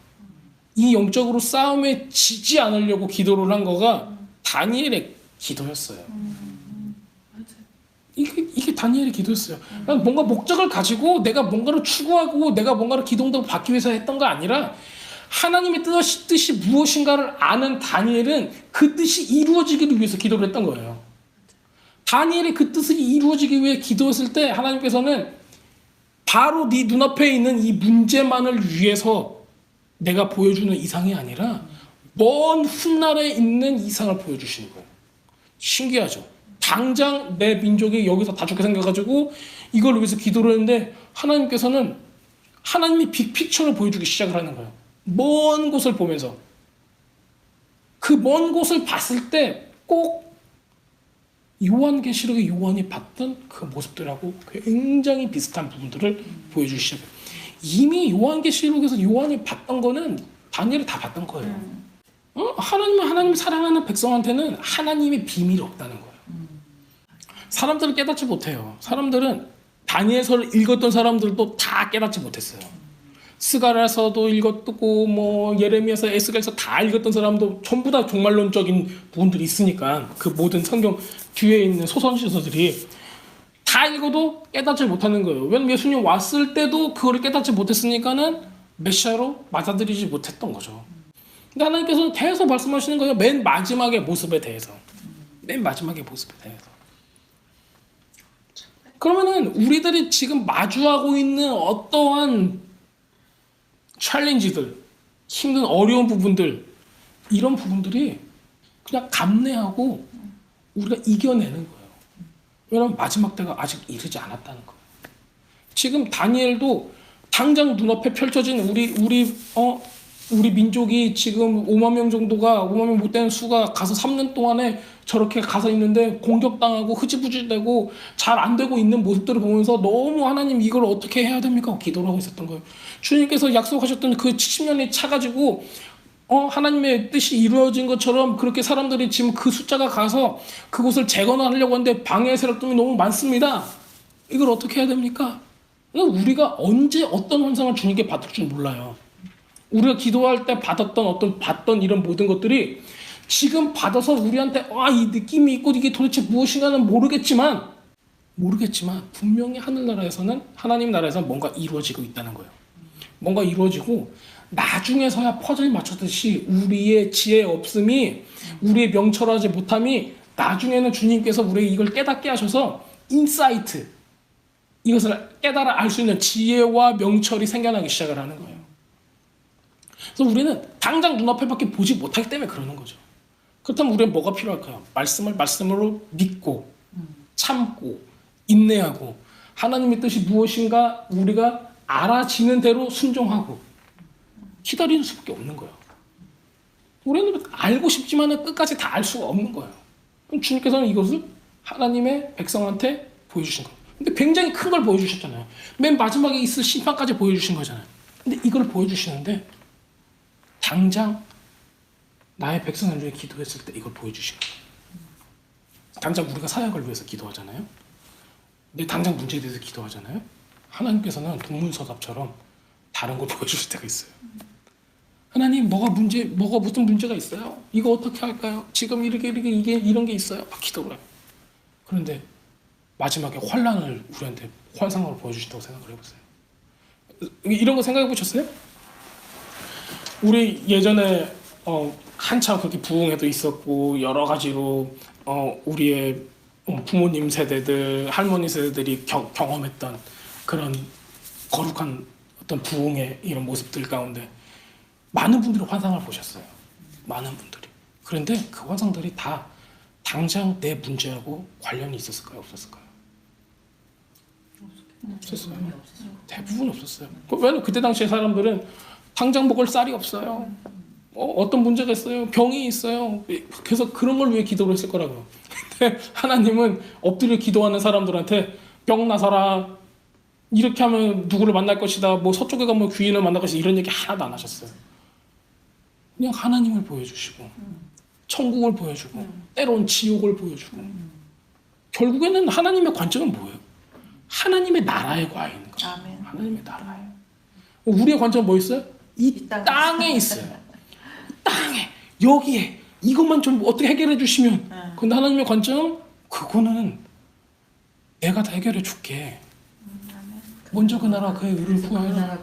이 영적으로 싸움에 지지 않으려고 기도를 한 거가 다니엘의 기도였어요. 이게 다니엘의 기도였어요. 뭔가 목적을 가지고 내가 뭔가를 추구하고 내가 뭔가를 기도한다고 받기 위해서 했던 거 아니라 하나님의 뜻이 무엇인가를 아는 다니엘은 그 뜻이 이루어지기를 위해서 기도를 했던 거예요. 다니엘이 그 뜻이 이루어지기 위해 기도했을 때 하나님께서는 바로 네 눈앞에 있는 이 문제만을 위해서 내가 보여주는 이상이 아니라 먼 훗날에 있는 이상을 보여주시는 거예요. 신기하죠? 당장 내 민족이 여기서 다 죽게 생겨가지고 이걸 위해서 기도를 했는데 하나님께서는 하나님이 빅픽처를 보여주기 시작을 하는 거예요. 먼 곳을 보면서 그 먼 곳을 봤을 때 꼭 요한계시록의 요한이 봤던 그 모습들하고 굉장히 비슷한 부분들을 보여주기 시작해요. 이미 요한계시록에서 요한이 봤던 거는 다니엘이 다 봤던 거예요. 하나님 사랑하는 백성한테는 하나님의 비밀이 없다는 거예요. 사람들은 깨닫지 못해요. 사람들은 다니엘서를 읽었던 사람들도 다 깨닫지 못했어요. 스가랴서도 읽었고 뭐 예레미야서, 에스겔서 다 읽었던 사람도 전부 다 종말론적인 부분들이 있으니까 그 모든 성경 뒤에 있는 소선지서들이 다 읽어도 깨닫지 못하는 거예요. 왜냐면 예수님 왔을 때도 그거를 깨닫지 못했으니까는 메시아로 맞아들이지 못했던 거죠. 근데 하나님께서는 계속 말씀하시는 거예요. 맨 마지막의 모습에 대해서. 맨 마지막의 모습에 대해서. 그러면은 우리들이 지금 마주하고 있는 어떠한 챌린지들, 힘든 어려운 부분들, 이런 부분들이 그냥 감내하고 우리가 이겨내는 거예요. 왜냐하면 마지막 때가 아직 이르지 않았다는 거예요. 지금 다니엘도 당장 눈앞에 펼쳐진 우리 민족이 지금 5만 명 정도가 5만 명 못 되는 수가 가서 3년 동안에 저렇게 가서 있는데 공격당하고 흐지부지되고 잘 안 되고 있는 모습들을 보면서 너무 하나님 이걸 어떻게 해야 됩니까? 기도를 하고 있었던 거예요. 주님께서 약속하셨던 그 70년이 차가지고 하나님의 뜻이 이루어진 것처럼 그렇게 사람들이 지금 그 숫자가 가서 그곳을 재건하려고 하는데 방해 세력들이 너무 많습니다. 이걸 어떻게 해야 됩니까? 우리가 언제 어떤 환상을 주님께 받을 줄 몰라요. 우리가 기도할 때 봤던 이런 모든 것들이 지금 받아서 우리한테 이 느낌이 있고 이게 도대체 무엇인가는 모르겠지만 분명히 하늘나라에서는 하나님 나라에서는 뭔가 이루어지고 있다는 거예요. 뭔가 이루어지고 나중에서야 퍼즐 맞추듯이 우리의 지혜 없음이 우리의 명철하지 못함이 나중에는 주님께서 우리에게 이걸 깨닫게 하셔서 인사이트 이것을 깨달아 알 수 있는 지혜와 명철이 생겨나기 시작을 하는 거예요. 그래서 우리는 당장 눈앞에밖에 보지 못하기 때문에 그러는 거죠. 그렇다면 우리는 뭐가 필요할까요? 말씀을 말씀으로 믿고 참고 인내하고 하나님의 뜻이 무엇인가 우리가 알아지는 대로 순종하고 기다리는 수밖에 없는 거예요. 우리는 알고 싶지만 끝까지 다 알 수가 없는 거예요. 그럼 주님께서는 이것을 하나님의 백성한테 보여주신 거예요. 근데 굉장히 큰 걸 보여주셨잖아요. 맨 마지막에 있을 심판까지 보여주신 거잖아요. 근데 이걸 보여주시는데 당장 나의 백성을 위해 기도했을 때 이걸 보여주신 거예요. 당장 우리가 사역을 위해서 기도하잖아요. 근데 당장 문제에 대해서 기도하잖아요. 하나님께서는 동문서답처럼 다른 걸 보여주실 때가 있어요. 하나님 뭐가 무슨 문제가 있어요? 이거 어떻게 할까요? 지금 이게 이런 게 있어요. 막 기도를 해요. 그런데 마지막에 환란을 우리한테 환상으로 보여주신다고 생각을 해보세요. 이런 거 생각해 보셨어요? 우리 예전에 한참 그렇게 부흥회도 있었고 여러 가지로 우리의 부모님 세대들, 할머니 세대들이 경험했던 그런 거룩한 어떤 부흥의 이런 모습들 가운데 많은 분들이 환상을 보셨어요. 많은 분들이. 그런데 그 환상들이 다 당장 내 문제하고 관련이 있었을까요? 없었을까요? 없었어요. 대부분 없었어요. 왜냐면 그때 당시에 사람들은 당장 먹을 쌀이 없어요. 어떤 문제가 있어요. 병이 있어요. 그래서 그런 걸 위해 기도를 했을 거라고요. 근데 하나님은 엎드려 기도하는 사람들한테 병 나서라. 이렇게 하면 누구를 만날 것이다. 뭐 서쪽에 가면 귀인을 만날 것이다. 이런 얘기 하나도 안 하셨어요. 그냥 하나님을 보여주시고 천국을 보여주고 때론 지옥을 보여주고 결국에는 하나님의 관점은 뭐예요? 하나님의 나라에 가 있는 거예요. 아멘. 하나님의 나라에. 우리의 관점은 뭐 있어요? 이 땅에 있어요. 땅에 여기에 이것만 좀 어떻게 해결해 주시면. 근데 하나님의 관점 그거는 내가 다 해결해 줄게. 먼저 그 나라 그의 의를 구하라.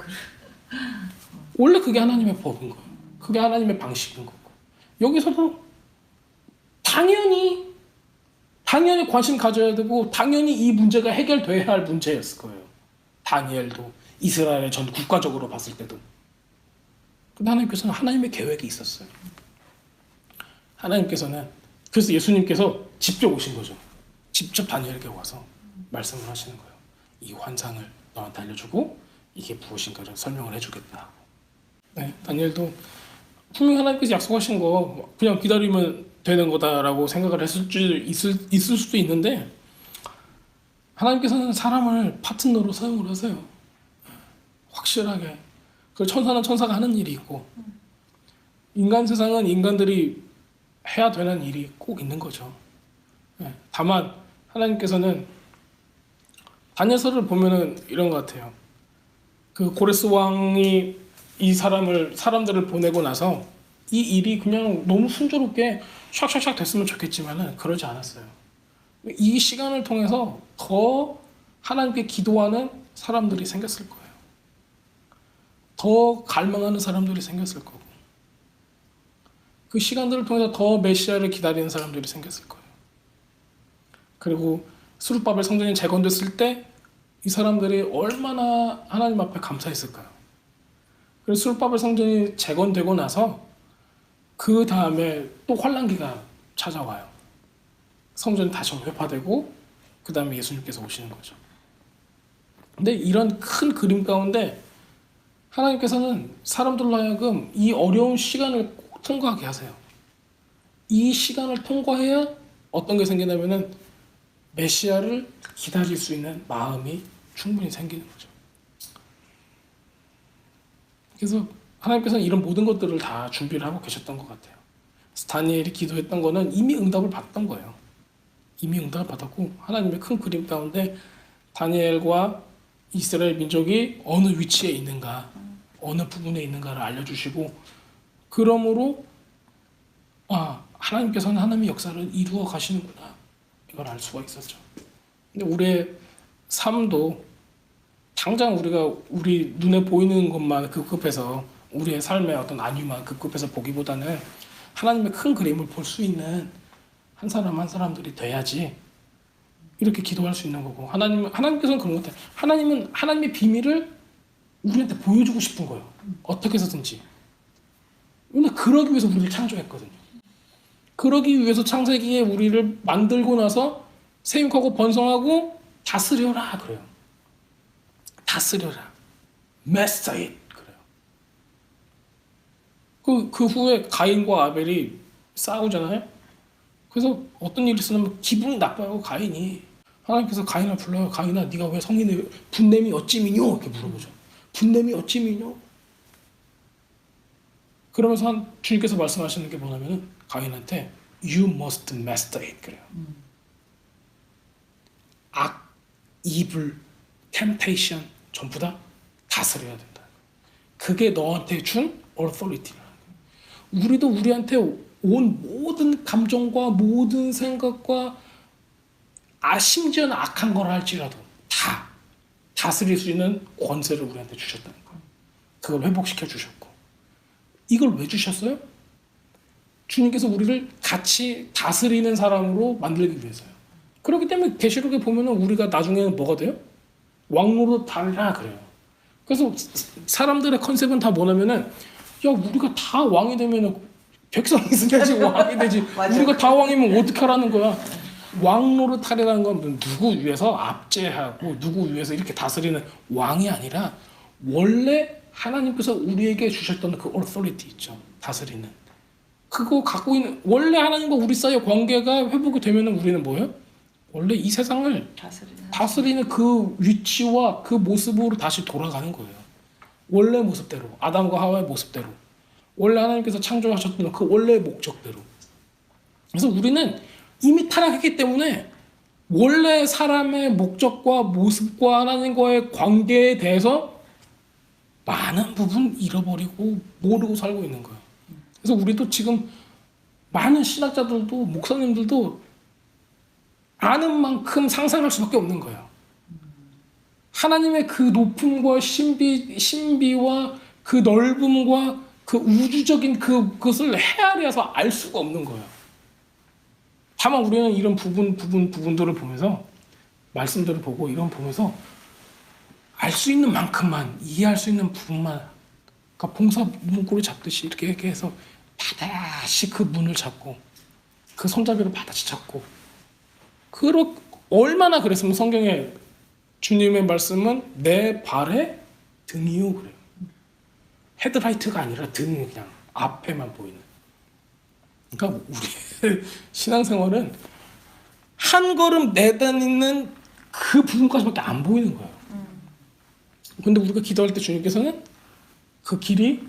원래 그게 하나님의 법인 거예요. 그게 하나님의 방식인 거고. 여기서도 당연히 관심 가져야 되고 당연히 이 문제가 해결돼야 할 문제였을 거예요. 다니엘도 이스라엘의 전 국가적으로 봤을 때도. 근데 하나님께서는 하나님의 계획이 있었어요. 하나님께서는 그래서 예수님께서 직접 오신 거죠. 직접 다니엘에게 와서 말씀을 하시는 거예요. 이 환상을 너한테 알려주고 이게 무엇인가를 설명을 해주겠다. 네, 다니엘도 분명히 하나님께서 약속하신 거 그냥 기다리면 되는 거다라고 생각을 있을 수도 있는데 하나님께서는 사람을 파트너로 사용을 하세요. 확실하게. 그 천사는 천사가 하는 일이 있고 인간 세상은 인간들이 해야 되는 일이 꼭 있는 거죠. 네, 다만 하나님께서는 다니엘서를 보면은 이런 것 같아요. 그 고레스 왕이 이 사람들을 보내고 나서 이 일이 그냥 너무 순조롭게 샥샥샥 됐으면 좋겠지만은 그러지 않았어요. 이 시간을 통해서 더 하나님께 기도하는 사람들이 생겼을 거예요. 더 갈망하는 사람들이 생겼을 거고 그 시간들을 통해서 더 메시아를 기다리는 사람들이 생겼을 거예요. 그리고 수르바벨 성전이 재건됐을 때 이 사람들이 얼마나 하나님 앞에 감사했을까요? 그래서 수르바벨 성전이 재건되고 나서 그 다음에 또 환란기가 찾아와요. 성전이 다시 회파되고 그 다음에 예수님께서 오시는 거죠. 근데 이런 큰 그림 가운데 하나님께서는 사람들로 하여금 이 어려운 시간을 꼭 통과하게 하세요. 이 시간을 통과해야 어떤 게 생기냐면은 메시아를 기다릴 수 있는 마음이 충분히 생기는 거죠. 그래서 하나님께서는 이런 모든 것들을 다 준비를 하고 계셨던 것 같아요. 다니엘이 기도했던 거는 이미 응답을 받던 거예요. 이미 응답을 받았고 하나님의 큰 그림 가운데 다니엘과 이스라엘 민족이 어느 위치에 있는가, 어느 부분에 있는가를 알려주시고 그러므로 하나님께서는 하나님의 역사를 이루어 가시는구나 이걸 알 수가 있었죠. 근데 우리의 삶도 당장 우리 눈에 보이는 것만 급급해서 우리의 삶의 어떤 안위만 급급해서 보기보다는 하나님의 큰 그림을 볼 수 있는 한 사람 한 사람들이 돼야지 이렇게 기도할 수 있는 거고 하나님께서는 그런 것 같아요. 하나님은 하나님의 비밀을 우리한테 보여주고 싶은 거예요. 어떻게 해서든지. 근데 그러기 위해서 우리를 창조했거든요. 그러기 위해서 창세기에 우리를 만들고 나서 생육하고 번성하고 다스려라 그래요. 다스려라. Master it 그래요. 그 후에 가인과 아벨이 싸우잖아요. 그래서 어떤 일이 있으면 기분이 나빠요. 가인이. 하나님께서 가인을 불러요. 가인아 네가 왜 성인의 분냄이 어찌미뇨? 이렇게 물어보죠. 분냄이 어찌미뇨? 그러면서 주님께서 말씀하시는 게 뭐냐면은 가인한테 You must master it 그래요. 악, evil, temptation 전부 다 다스려야 된다. 그게 너한테 준 authority라는 거예요. 우리도 우리한테 온 모든 감정과 모든 생각과 심지어는 악한 걸 할지라도 다 다스릴 수 있는 권세를 우리한테 주셨다는 거예요. 그걸 회복시켜 주셨고 이걸 왜 주셨어요? 주님께서 우리를 같이 다스리는 사람으로 만들기 위해서요. 그렇기 때문에 계시록에 보면은 우리가 나중에는 뭐가 돼요? 왕노릇 하리라 그래요. 그래서 사람들의 컨셉은 다 뭐냐면은 야 우리가 다 왕이 되면은 백성이 있어야지 왕이 되지. 우리가 다 왕이면 어떻게 하라는 거야? 왕노릇 하리라는 건 누구 위해서 압제하고 누구 위해서 이렇게 다스리는 왕이 아니라 원래 하나님께서 우리에게 주셨던 그 authority 있죠. 다스리는. 그거 갖고 있는 원래 하나님과 우리 사이의 관계가 회복이 되면은 우리는 뭐예요? 원래 이 세상을 다스리는 그 위치와 그 모습으로 다시 돌아가는 거예요. 원래 모습대로 아담과 하와의 모습대로 원래 하나님께서 창조하셨던 그 원래의 목적대로. 그래서 우리는 이미 타락했기 때문에 원래 사람의 목적과 모습과 하나님과의 관계에 대해서 많은 부분 잃어버리고 모르고 살고 있는 거예요. 그래서 우리도 지금 많은 신학자들도 목사님들도 아는 만큼 상상할 수밖에 없는 거예요. 하나님의 그 높음과 신비와 그 넓음과 그 우주적인 그것을 헤아려서 알 수가 없는 거예요. 다만 우리는 이런 부분들을 보면서 말씀들을 보고 이런 보면서 알 수 있는 만큼만 이해할 수 있는 부분만 그러니까 봉사 문고리 잡듯이 이렇게 해서 바다시 그 문을 잡고 그 손잡이를 바다시 잡고 얼마나 그랬으면 성경에 주님의 말씀은 내 발의 등이요 그래요. 헤드라이트가 아니라 등 그냥 앞에만 보이는. 그러니까 우리의 신앙생활은 한 걸음 내다니는 그 부분까지밖에 안 보이는 거예요. 근데 우리가 기도할 때 주님께서는 그 길이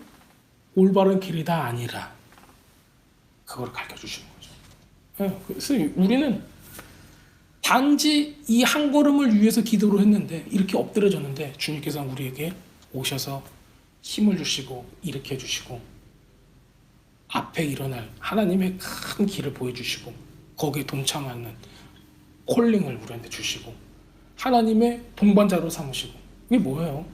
올바른 길이다 아니라 그걸 가르쳐 주시는 거죠. 그래서 우리는 단지 이 한 걸음을 위해서 기도를 했는데 이렇게 엎드려졌는데 주님께서 우리에게 오셔서 힘을 주시고 일으켜 주시고 앞에 일어날 하나님의 큰 길을 보여주시고 거기에 동참하는 콜링을 우리한테 주시고 하나님의 동반자로 삼으시고 이게 뭐예요?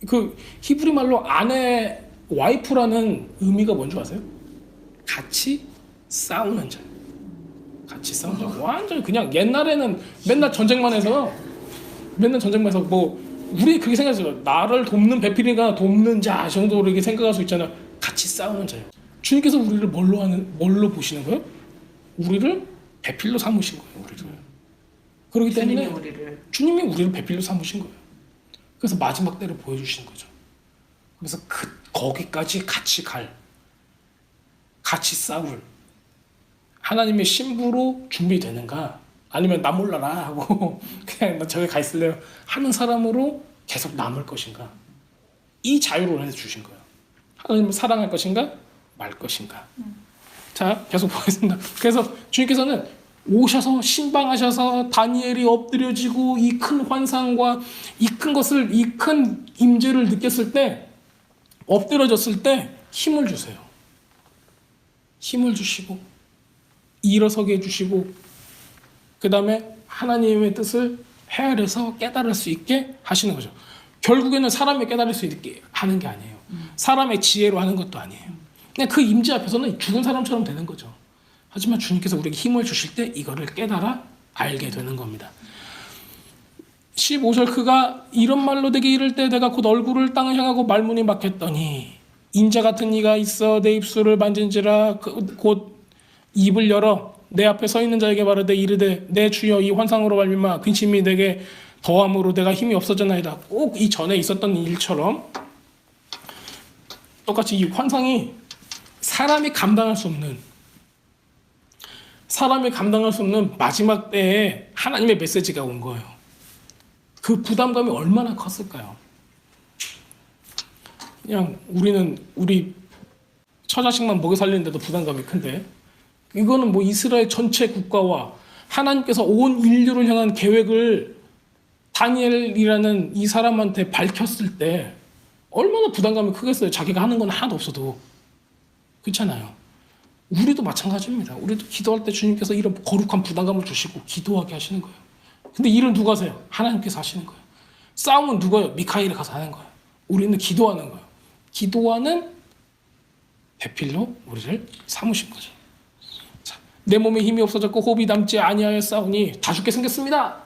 그 히브리 말로 아내 와이프라는 의미가 뭔지 아세요? 같이 싸우는 자. 같이 싸우는 자. 완전 그냥 옛날에는 맨날 전쟁만 해서 뭐 우리 그렇게 생각했어요. 나를 돕는 배필이가 돕는 자 정도로 이렇게 생각할 수 있잖아요. 같이 싸우는 자예요. 주님께서 우리를 뭘로 보시는 거예요? 우리를 배필로 삼으신 거예요. 우리를. 그렇기 때문에 주님이 우리를 배필로 삼으신 거예요. 그래서 마지막 때를 보여주시는 거죠. 그래서 거기까지 같이 싸울 하나님의 신부로 준비되는가, 아니면 나 몰라라 하고 그냥 나 저기 가 있을래요 하는 사람으로 계속 남을 것인가, 이 자유를 해주신 거예요. 하나님을 사랑할 것인가 말 것인가. 자, 계속 보겠습니다. 그래서 주님께서는 오셔서 신방하셔서 다니엘이 엎드려지고 이 큰 환상과 이 큰 임재를 느꼈을 때, 엎드려졌을 때 힘을 주세요. 힘을 주시고 일어서게 해주시고, 그 다음에 하나님의 뜻을 헤아려서 깨달을 수 있게 하시는 거죠. 결국에는 사람이 깨달을 수 있게 하는 게 아니에요. 사람의 지혜로 하는 것도 아니에요. 그냥 그 임재 앞에서는 죽은 사람처럼 되는 거죠. 하지만 주님께서 우리에게 힘을 주실 때 이거를 깨달아 알게 되는 겁니다. 15절, 그가 이런 말로 내게 이를 때 내가 곧 얼굴을 땅을 향하고 말문이 막혔더니 인자 같은 이가 있어 내 입술을 만진지라 곧 입을 열어 내 앞에 서 있는 자에게 말하되 이르되 내 주여 이 환상으로 말미암아 근심이 내게 더함으로 내가 힘이 없어졌나이다. 꼭 이 전에 있었던 일처럼 똑같이 이 환상이 사람이 감당할 수 없는 마지막 때에 하나님의 메시지가 온 거예요. 그 부담감이 얼마나 컸을까요? 그냥 우리 처자식만 먹여 살리는데도 부담감이 큰데, 이거는 뭐 이스라엘 전체 국가와 하나님께서 온 인류를 향한 계획을 다니엘이라는 이 사람한테 밝혔을 때 얼마나 부담감이 크겠어요. 자기가 하는 건 하나도 없어도. 그렇잖아요. 우리도 마찬가지입니다. 우리도 기도할 때 주님께서 이런 거룩한 부담감을 주시고 기도하게 하시는 거예요. 근데 일은 누가 하세요? 하나님께서 하시는 거예요. 싸움은 누가요? 미카엘이 가서 하는 거예요. 우리는 기도하는 거예요. 기도하는 배필로 우리를 삼으신 거죠. 자, 내 몸에 힘이 없어졌고 호흡이 남지 아니하였사오니 다 죽게 생겼습니다.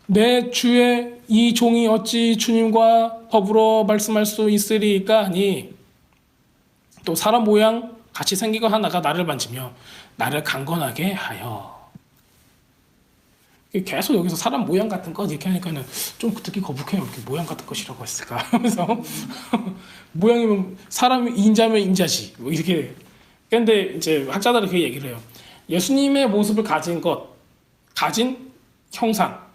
내 주의 이 종이 어찌 주님과 더불어 말씀할 수 있으리까 하니, 또 사람 모양 같이 생긴 것 하나가 나를 만지며 나를 강건하게 하여. 계속 여기서 사람 모양 같은 것 이렇게 하니까는 좀 듣기 거북해요. 이렇게 모양 같은 것이라고 했을까 하면서 모양이면 사람 인자면 인자지 뭐 이렇게. 근데 이제 학자들은 그 얘기를 해요. 예수님의 모습을 가진 형상,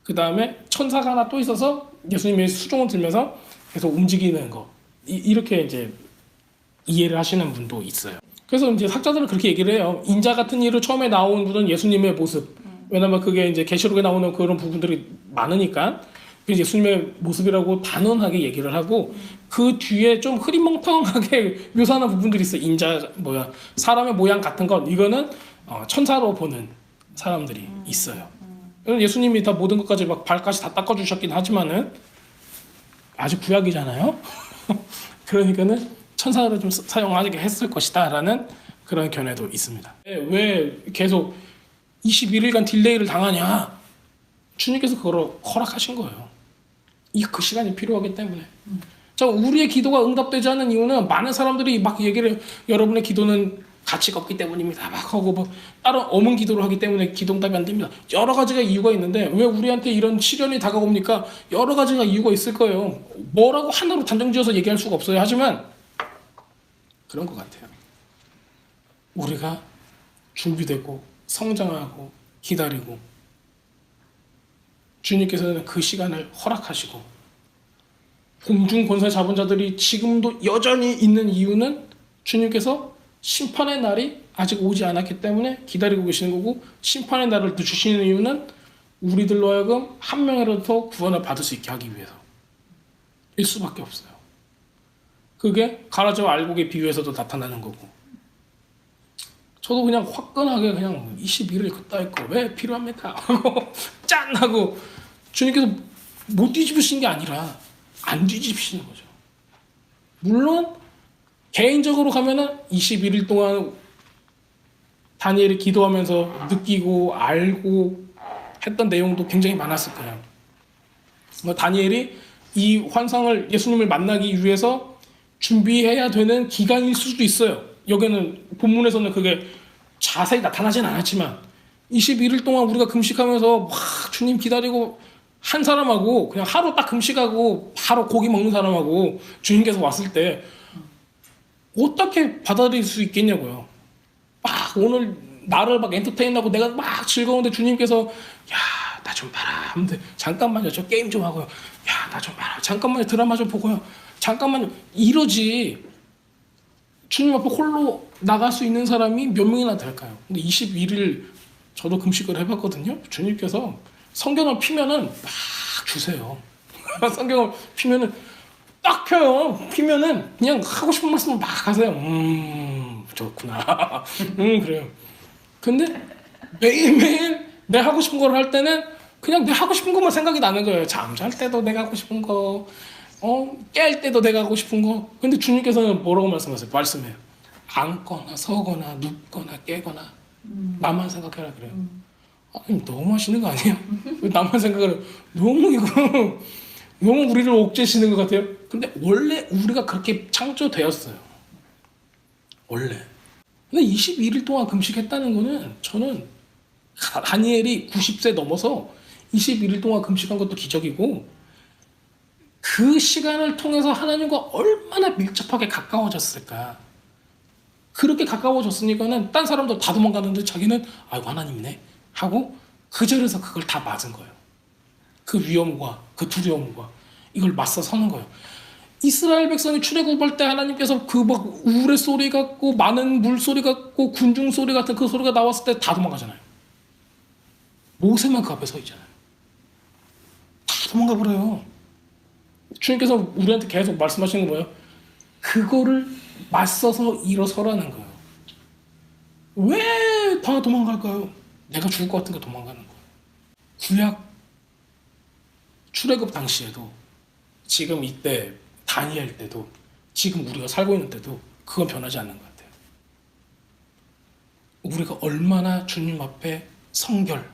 그 다음에 천사가 하나 또 있어서 예수님의 수종을 들면서 계속 움직이는 거, 이렇게 이제 이해를 하시는 분도 있어요. 그래서 이제 학자들은 그렇게 얘기를 해요. 인자 같은 일을 처음에 나온 분은 예수님의 모습. 왜냐면 그게 이제 계시록에 나오는 그런 부분들이 많으니까 예수님의 모습이라고 단언하게 얘기를 하고, 그 뒤에 좀 흐리멍텅하게 묘사하는 부분들이 있어요. 사람의 모양 같은 것, 이거는 천사로 보는 사람들이 있어요. 예수님이 다 모든 것까지 막 발까지 다 닦아주셨긴 하지만은 아직 구약이잖아요. 그러니까는 천사를 좀 사용하게 했을 것이다라는 그런 견해도 있습니다. 왜 계속 21일간 딜레이를 당하냐? 주님께서 그걸 허락하신 거예요. 그 시간이 필요하기 때문에. 자, 우리의 기도가 응답되지 않는 이유는 많은 사람들이 막 얘기를 해요. 여러분의 기도는 가치가 없기 때문입니다. 막 하고 뭐 다른 어문 기도를 하기 때문에 기도 응답이 안 됩니다. 여러 가지가 이유가 있는데 왜 우리한테 이런 시련이 다가옵니까? 여러 가지가 이유가 있을 거예요. 뭐라고 하나로 단정지어서 얘기할 수가 없어요. 하지만 그런 것 같아요. 우리가 준비되고 성장하고 기다리고 주님께서는 그 시간을 허락하시고, 공중 권세 잡은 자들이 지금도 여전히 있는 이유는 주님께서 심판의 날이 아직 오지 않았기 때문에 기다리고 계시는 거고, 심판의 날을 주시는 이유는 우리들로 하여금 한 명이라도 더 구원을 받을 수 있게 하기 위해서 일 수밖에 없어요. 그게 가라지와 알곡의 비유에서도 나타나는 거고, 저도 그냥 화끈하게 그냥 21일 그따 있고 왜 필요합니까? 하고 짠! 하고 주님께서 못 뒤집으신 게 아니라 안 뒤집으시는 거죠. 물론 개인적으로 가면은 21일 동안 다니엘이 기도하면서 느끼고 알고 했던 내용도 굉장히 많았을 거예요. 다니엘이 이 환상을 예수님을 만나기 위해서 준비해야 되는 기간일 수도 있어요. 여기는 본문에서는 그게 자세히 나타나진 않았지만 21일 동안 우리가 금식하면서 막 주님 기다리고 한 사람하고 그냥 하루 딱 금식하고 바로 고기 먹는 사람하고 주님께서 왔을 때 어떻게 받아들일 수 있겠냐고요. 막 오늘 나를 막 엔터테인하고 내가 막 즐거운데 주님께서 야 나 좀 봐라 하는데 잠깐만요 저 게임 좀 하고요. 야 나 좀 봐라 잠깐만요 드라마 좀 보고요. 잠깐만요 이러지. 주님 앞에 홀로 나갈 수 있는 사람이 몇 명이나 될까요? 근데 21일 저도 금식을 해봤거든요. 주님께서 성경을 피면은 막 주세요. 성경을 피면은 딱 펴요. 피면은 그냥 하고 싶은 말씀을 막 하세요. 좋구나. 그래요. 근데 매일매일 내 하고 싶은 걸 할 때는 그냥 내 하고 싶은 것만 생각이 나는 거예요. 잠잘 때도 내가 하고 싶은 거, 깰 때도 내가 하고 싶은 거. 근데 주님께서는 뭐라고 말씀하세요? 말씀해요. 앉거나 서거나 눕거나 깨거나 나만 생각해라 그래요. 아니 너무 하시는 거 아니에요? 왜 나만 생각을 해요? 너무 이거 너무 우리를 옥죄시는 것 같아요. 근데 원래 우리가 그렇게 창조되었어요. 원래. 근데 21일 동안 금식했다는 거는 저는 다니엘이 90세 넘어서 21일 동안 금식한 것도 기적이고 그 시간을 통해서 하나님과 얼마나 밀접하게 가까워졌을까. 그렇게 가까워졌으니까는 딴 사람들 다 도망가는데 자기는 아이고 하나님이네 하고 그 자리에서 그걸 다 맞은 거예요. 그 위험과 그 두려움과 이걸 맞서 서는 거예요. 이스라엘 백성이 출애굽할 때 하나님께서 그 막 우레 소리 같고 많은 물 소리 같고 군중 소리 같은 그 소리가 나왔을 때 다 도망가잖아요. 모세만 그 앞에 서 있잖아요. 다 도망가 버려요. 주님께서 우리한테 계속 말씀하시는 건 뭐예요? 그거를 맞서서 일어서라는 거예요. 왜 다 도망갈까요? 내가 죽을 것 같으니까 도망가는 거예요. 구약 출애굽 당시에도 지금 이때 다니엘 때도 지금 우리가 살고 있는 때도 그건 변하지 않는 것 같아요. 우리가 얼마나 주님 앞에 성결,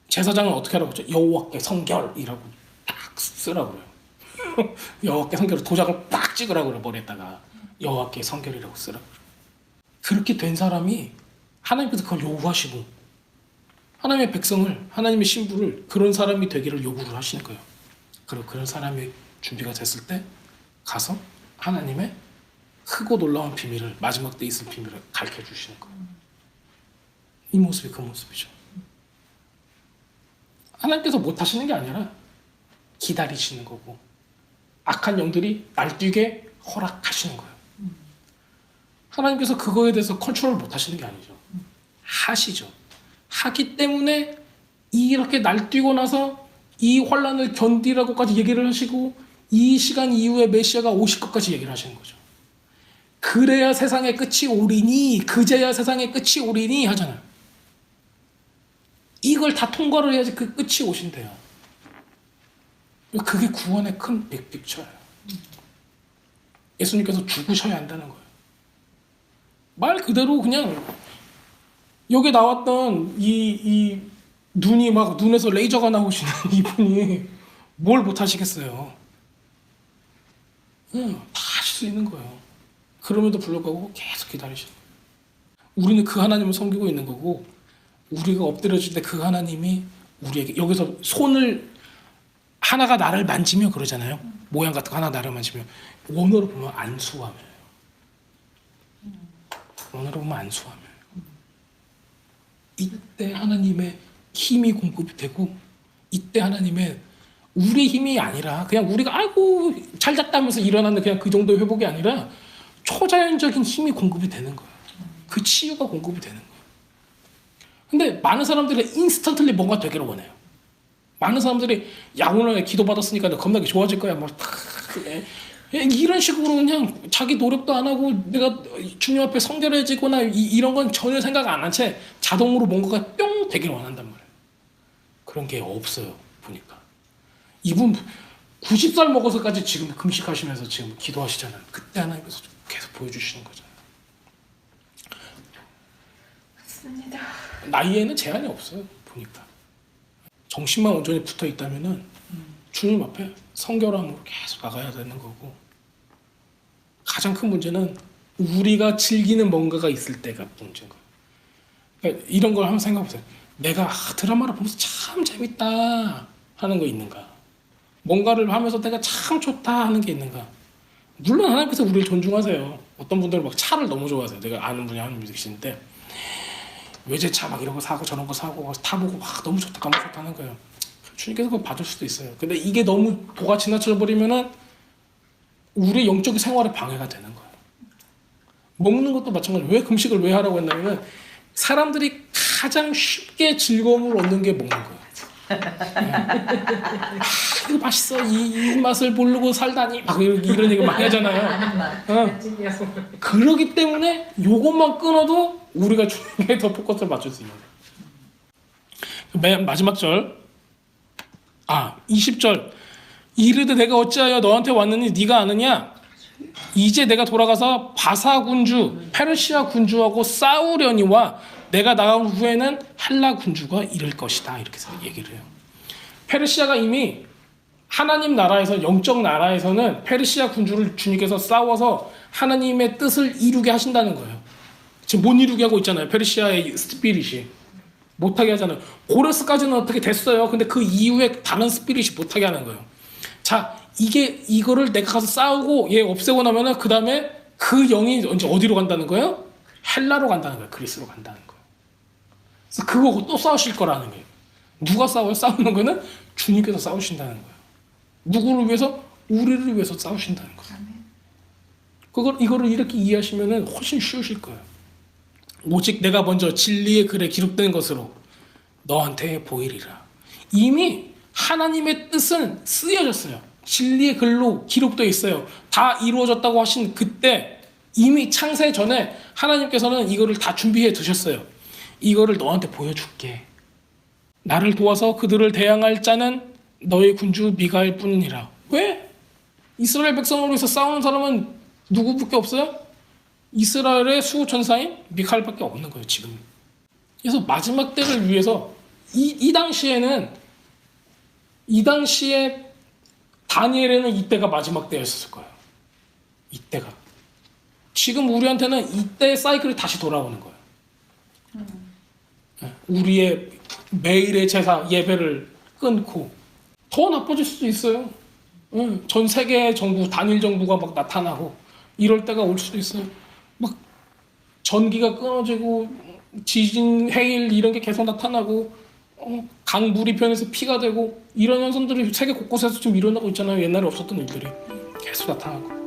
제사장은 어떻게 하라고 했죠? 여호와께 성결이라고 딱 쓰라고 그래요. 여호와께 성결을 도장을 딱 찍으라고 그래요. 머리에다가 여호와께 성결이라고 쓰라고 그래요. 그렇게 된 사람이 하나님께서 그걸 요구하시고 하나님의 백성을, 하나님의 신부를 그런 사람이 되기를 요구를 하시는 거예요. 그리고 그런 사람이 준비가 됐을 때 가서 하나님의 크고 놀라운 비밀을, 마지막 때 있을 비밀을 가르쳐 주시는 거예요. 이 모습이 그 모습이죠. 하나님께서 못 하시는 게 아니라 기다리시는 거고 악한 영들이 날뛰게 허락하시는 거예요. 하나님께서 그거에 대해서 컨트롤 못 하시는 게 아니죠. 하시죠. 하기 때문에 이렇게 날뛰고 나서 이 환란을 견디라고까지 얘기를 하시고 이 시간 이후에 메시아가 오실 것까지 얘기를 하시는 거죠. 그래야 세상의 끝이 오리니, 그제야 세상의 끝이 오리니 하잖아요. 이걸 다 통과를 해야지 그 끝이 오신대요. 그게 구원의 큰 빅픽처예요. 예수님께서 죽으셔야 한다는 거예요. 말 그대로 그냥 여기 나왔던 이 눈이 막 눈에서 레이저가 나오시는 이분이 뭘 못하시겠어요. 다 하실 수 있는 거예요. 그럼에도 불구하고 계속 기다리시는 거예요. 우리는 그 하나님을 섬기고 있는 거고 우리가 엎드려질 때 그 하나님이 우리에게 여기서 손을 하나가 나를 만지며 그러잖아요. 모양 같은 거 하나 나를 만지며 원어로 보면 안수함이에요. 원어로 보면 안수함이에요. 이때 하나님의 힘이 공급이 되고 이때 하나님의 우리 힘이 아니라 그냥 우리가 아이고 잘 잤다면서 일어나는 그냥 그 정도의 회복이 아니라 초자연적인 힘이 공급이 되는 거예요. 그 치유가 공급이 되는 거예요. 근데 많은 사람들이 인스턴틀리 뭔가 되기를 원해요. 많은 사람들이 야 오늘 기도 받았으니까 겁나게 좋아질 거야 막 이런 식으로 그냥 자기 노력도 안 하고 내가 주님 앞에 성결해지거나 이런 건 전혀 생각 안 한 채 자동으로 뭔가가 뿅 되길 원한단 말이에요. 그런 게 없어요. 보니까 이분 90살 먹어서까지 지금 금식하시면서 지금 기도하시잖아요. 그때 하나님께서 계속 보여주시는 거잖아요. 맞습니다. 나이에는 제한이 없어요. 보니까 정신만 온전히 붙어 있다면은 주님 앞에 성결함으로 계속 나가야 되는 거고, 가장 큰 문제는 우리가 즐기는 뭔가가 있을 때가 문제인 거예요. 그러니까 이런 걸 한번 생각해보세요. 내가 드라마를 보면서 참 재밌다 하는 거 있는가? 뭔가를 하면서 내가 참 좋다 하는 게 있는가? 물론 하나님께서 우리를 존중하세요. 어떤 분들은 막 차를 너무 좋아하세요. 내가 아는 분이 하는 분이 계시는데 외제차 막 이런 거 사고 저런 거 사고 타보고 막 너무 좋다 너무 좋다 하는 거예요. 주님께서 그거 봐줄 수도 있어요. 근데 이게 너무 도가 지나쳐 버리면은 우리의 영적인 생활에 방해가 되는 거예요. 먹는 것도 마찬가지예요. 왜 금식을 왜 하라고 했냐면 사람들이 가장 쉽게 즐거움을 얻는 게 먹는 거예요. 이거 맛있어. 이 맛을 모르고 살다니 막 이런 얘기 많이 하잖아요. 그러기 때문에 요것만 끊어도 우리가 주님께 더 포커스를 맞출 수 있는 거예요. 맨 마지막 절 20절 이르되 내가 어찌하여 너한테 왔느니 네가 아느냐? 이제 내가 돌아가서 바사 군주 페르시아 군주하고 싸우려니와 내가 나간 후에는 헬라 군주가 이를 것이다. 이렇게 얘기를 해요. 페르시아가 이미 하나님 나라에서, 영적 나라에서는 페르시아 군주를 주님께서 싸워서 하나님의 뜻을 이루게 하신다는 거예요. 지금 못 이루게 하고 있잖아요. 페르시아의 스피릿이 못하게 하잖아요. 고레스까지는 어떻게 됐어요. 근데 그 이후에 다른 스피릿이 못하게 하는 거예요. 자, 이거를 내가 가서 싸우고 얘 없애고 나면은 그 다음에 그 영이 이제 어디로 간다는 거예요? 헬라로 간다는 거예요. 그리스로 간다는 거예요. 그래서 그거 또 싸우실 거라는 거예요. 누가 싸워요? 싸우는 거는 주님께서 싸우신다는 거예요. 누구를 위해서? 우리를 위해서 싸우신다는 거예요. 이거를 이렇게 이해하시면은 훨씬 쉬우실 거예요. 오직 내가 먼저 진리의 글에 기록된 것으로 너한테 보이리라. 이미 하나님의 뜻은 쓰여졌어요. 진리의 글로 기록되어 있어요. 다 이루어졌다고 하신 그때 이미 창세 전에 하나님께서는 이거를 다 준비해 두셨어요. 이거를 너한테 보여줄게. 나를 도와서 그들을 대항할 자는 너의 군주 미가엘 뿐이니라. 왜? 이스라엘 백성을 위해서 싸우는 사람은 누구밖에 없어요? 이스라엘의 수호천사인 미카엘밖에 없는 거예요. 지금. 그래서 마지막 때를 위해서 이 당시에 다니엘에는 이때가 마지막 때였을 거예요. 이때가. 지금 우리한테는 이때의 사이클이 다시 돌아오는 거예요. 우리의 매일의 제사 예배를 끊고 더 나빠질 수도 있어요. 전 세계 정부, 단일 정부가 막 나타나고 이럴 때가 올 수도 있어요. 막 전기가 끊어지고 지진, 해일 이런 게 계속 나타나고 강물이 변해서 피가 되고 이런 현상들이 세계 곳곳에서 지금 일어나고 있잖아요. 옛날에 없었던 일들이 계속 나타나고.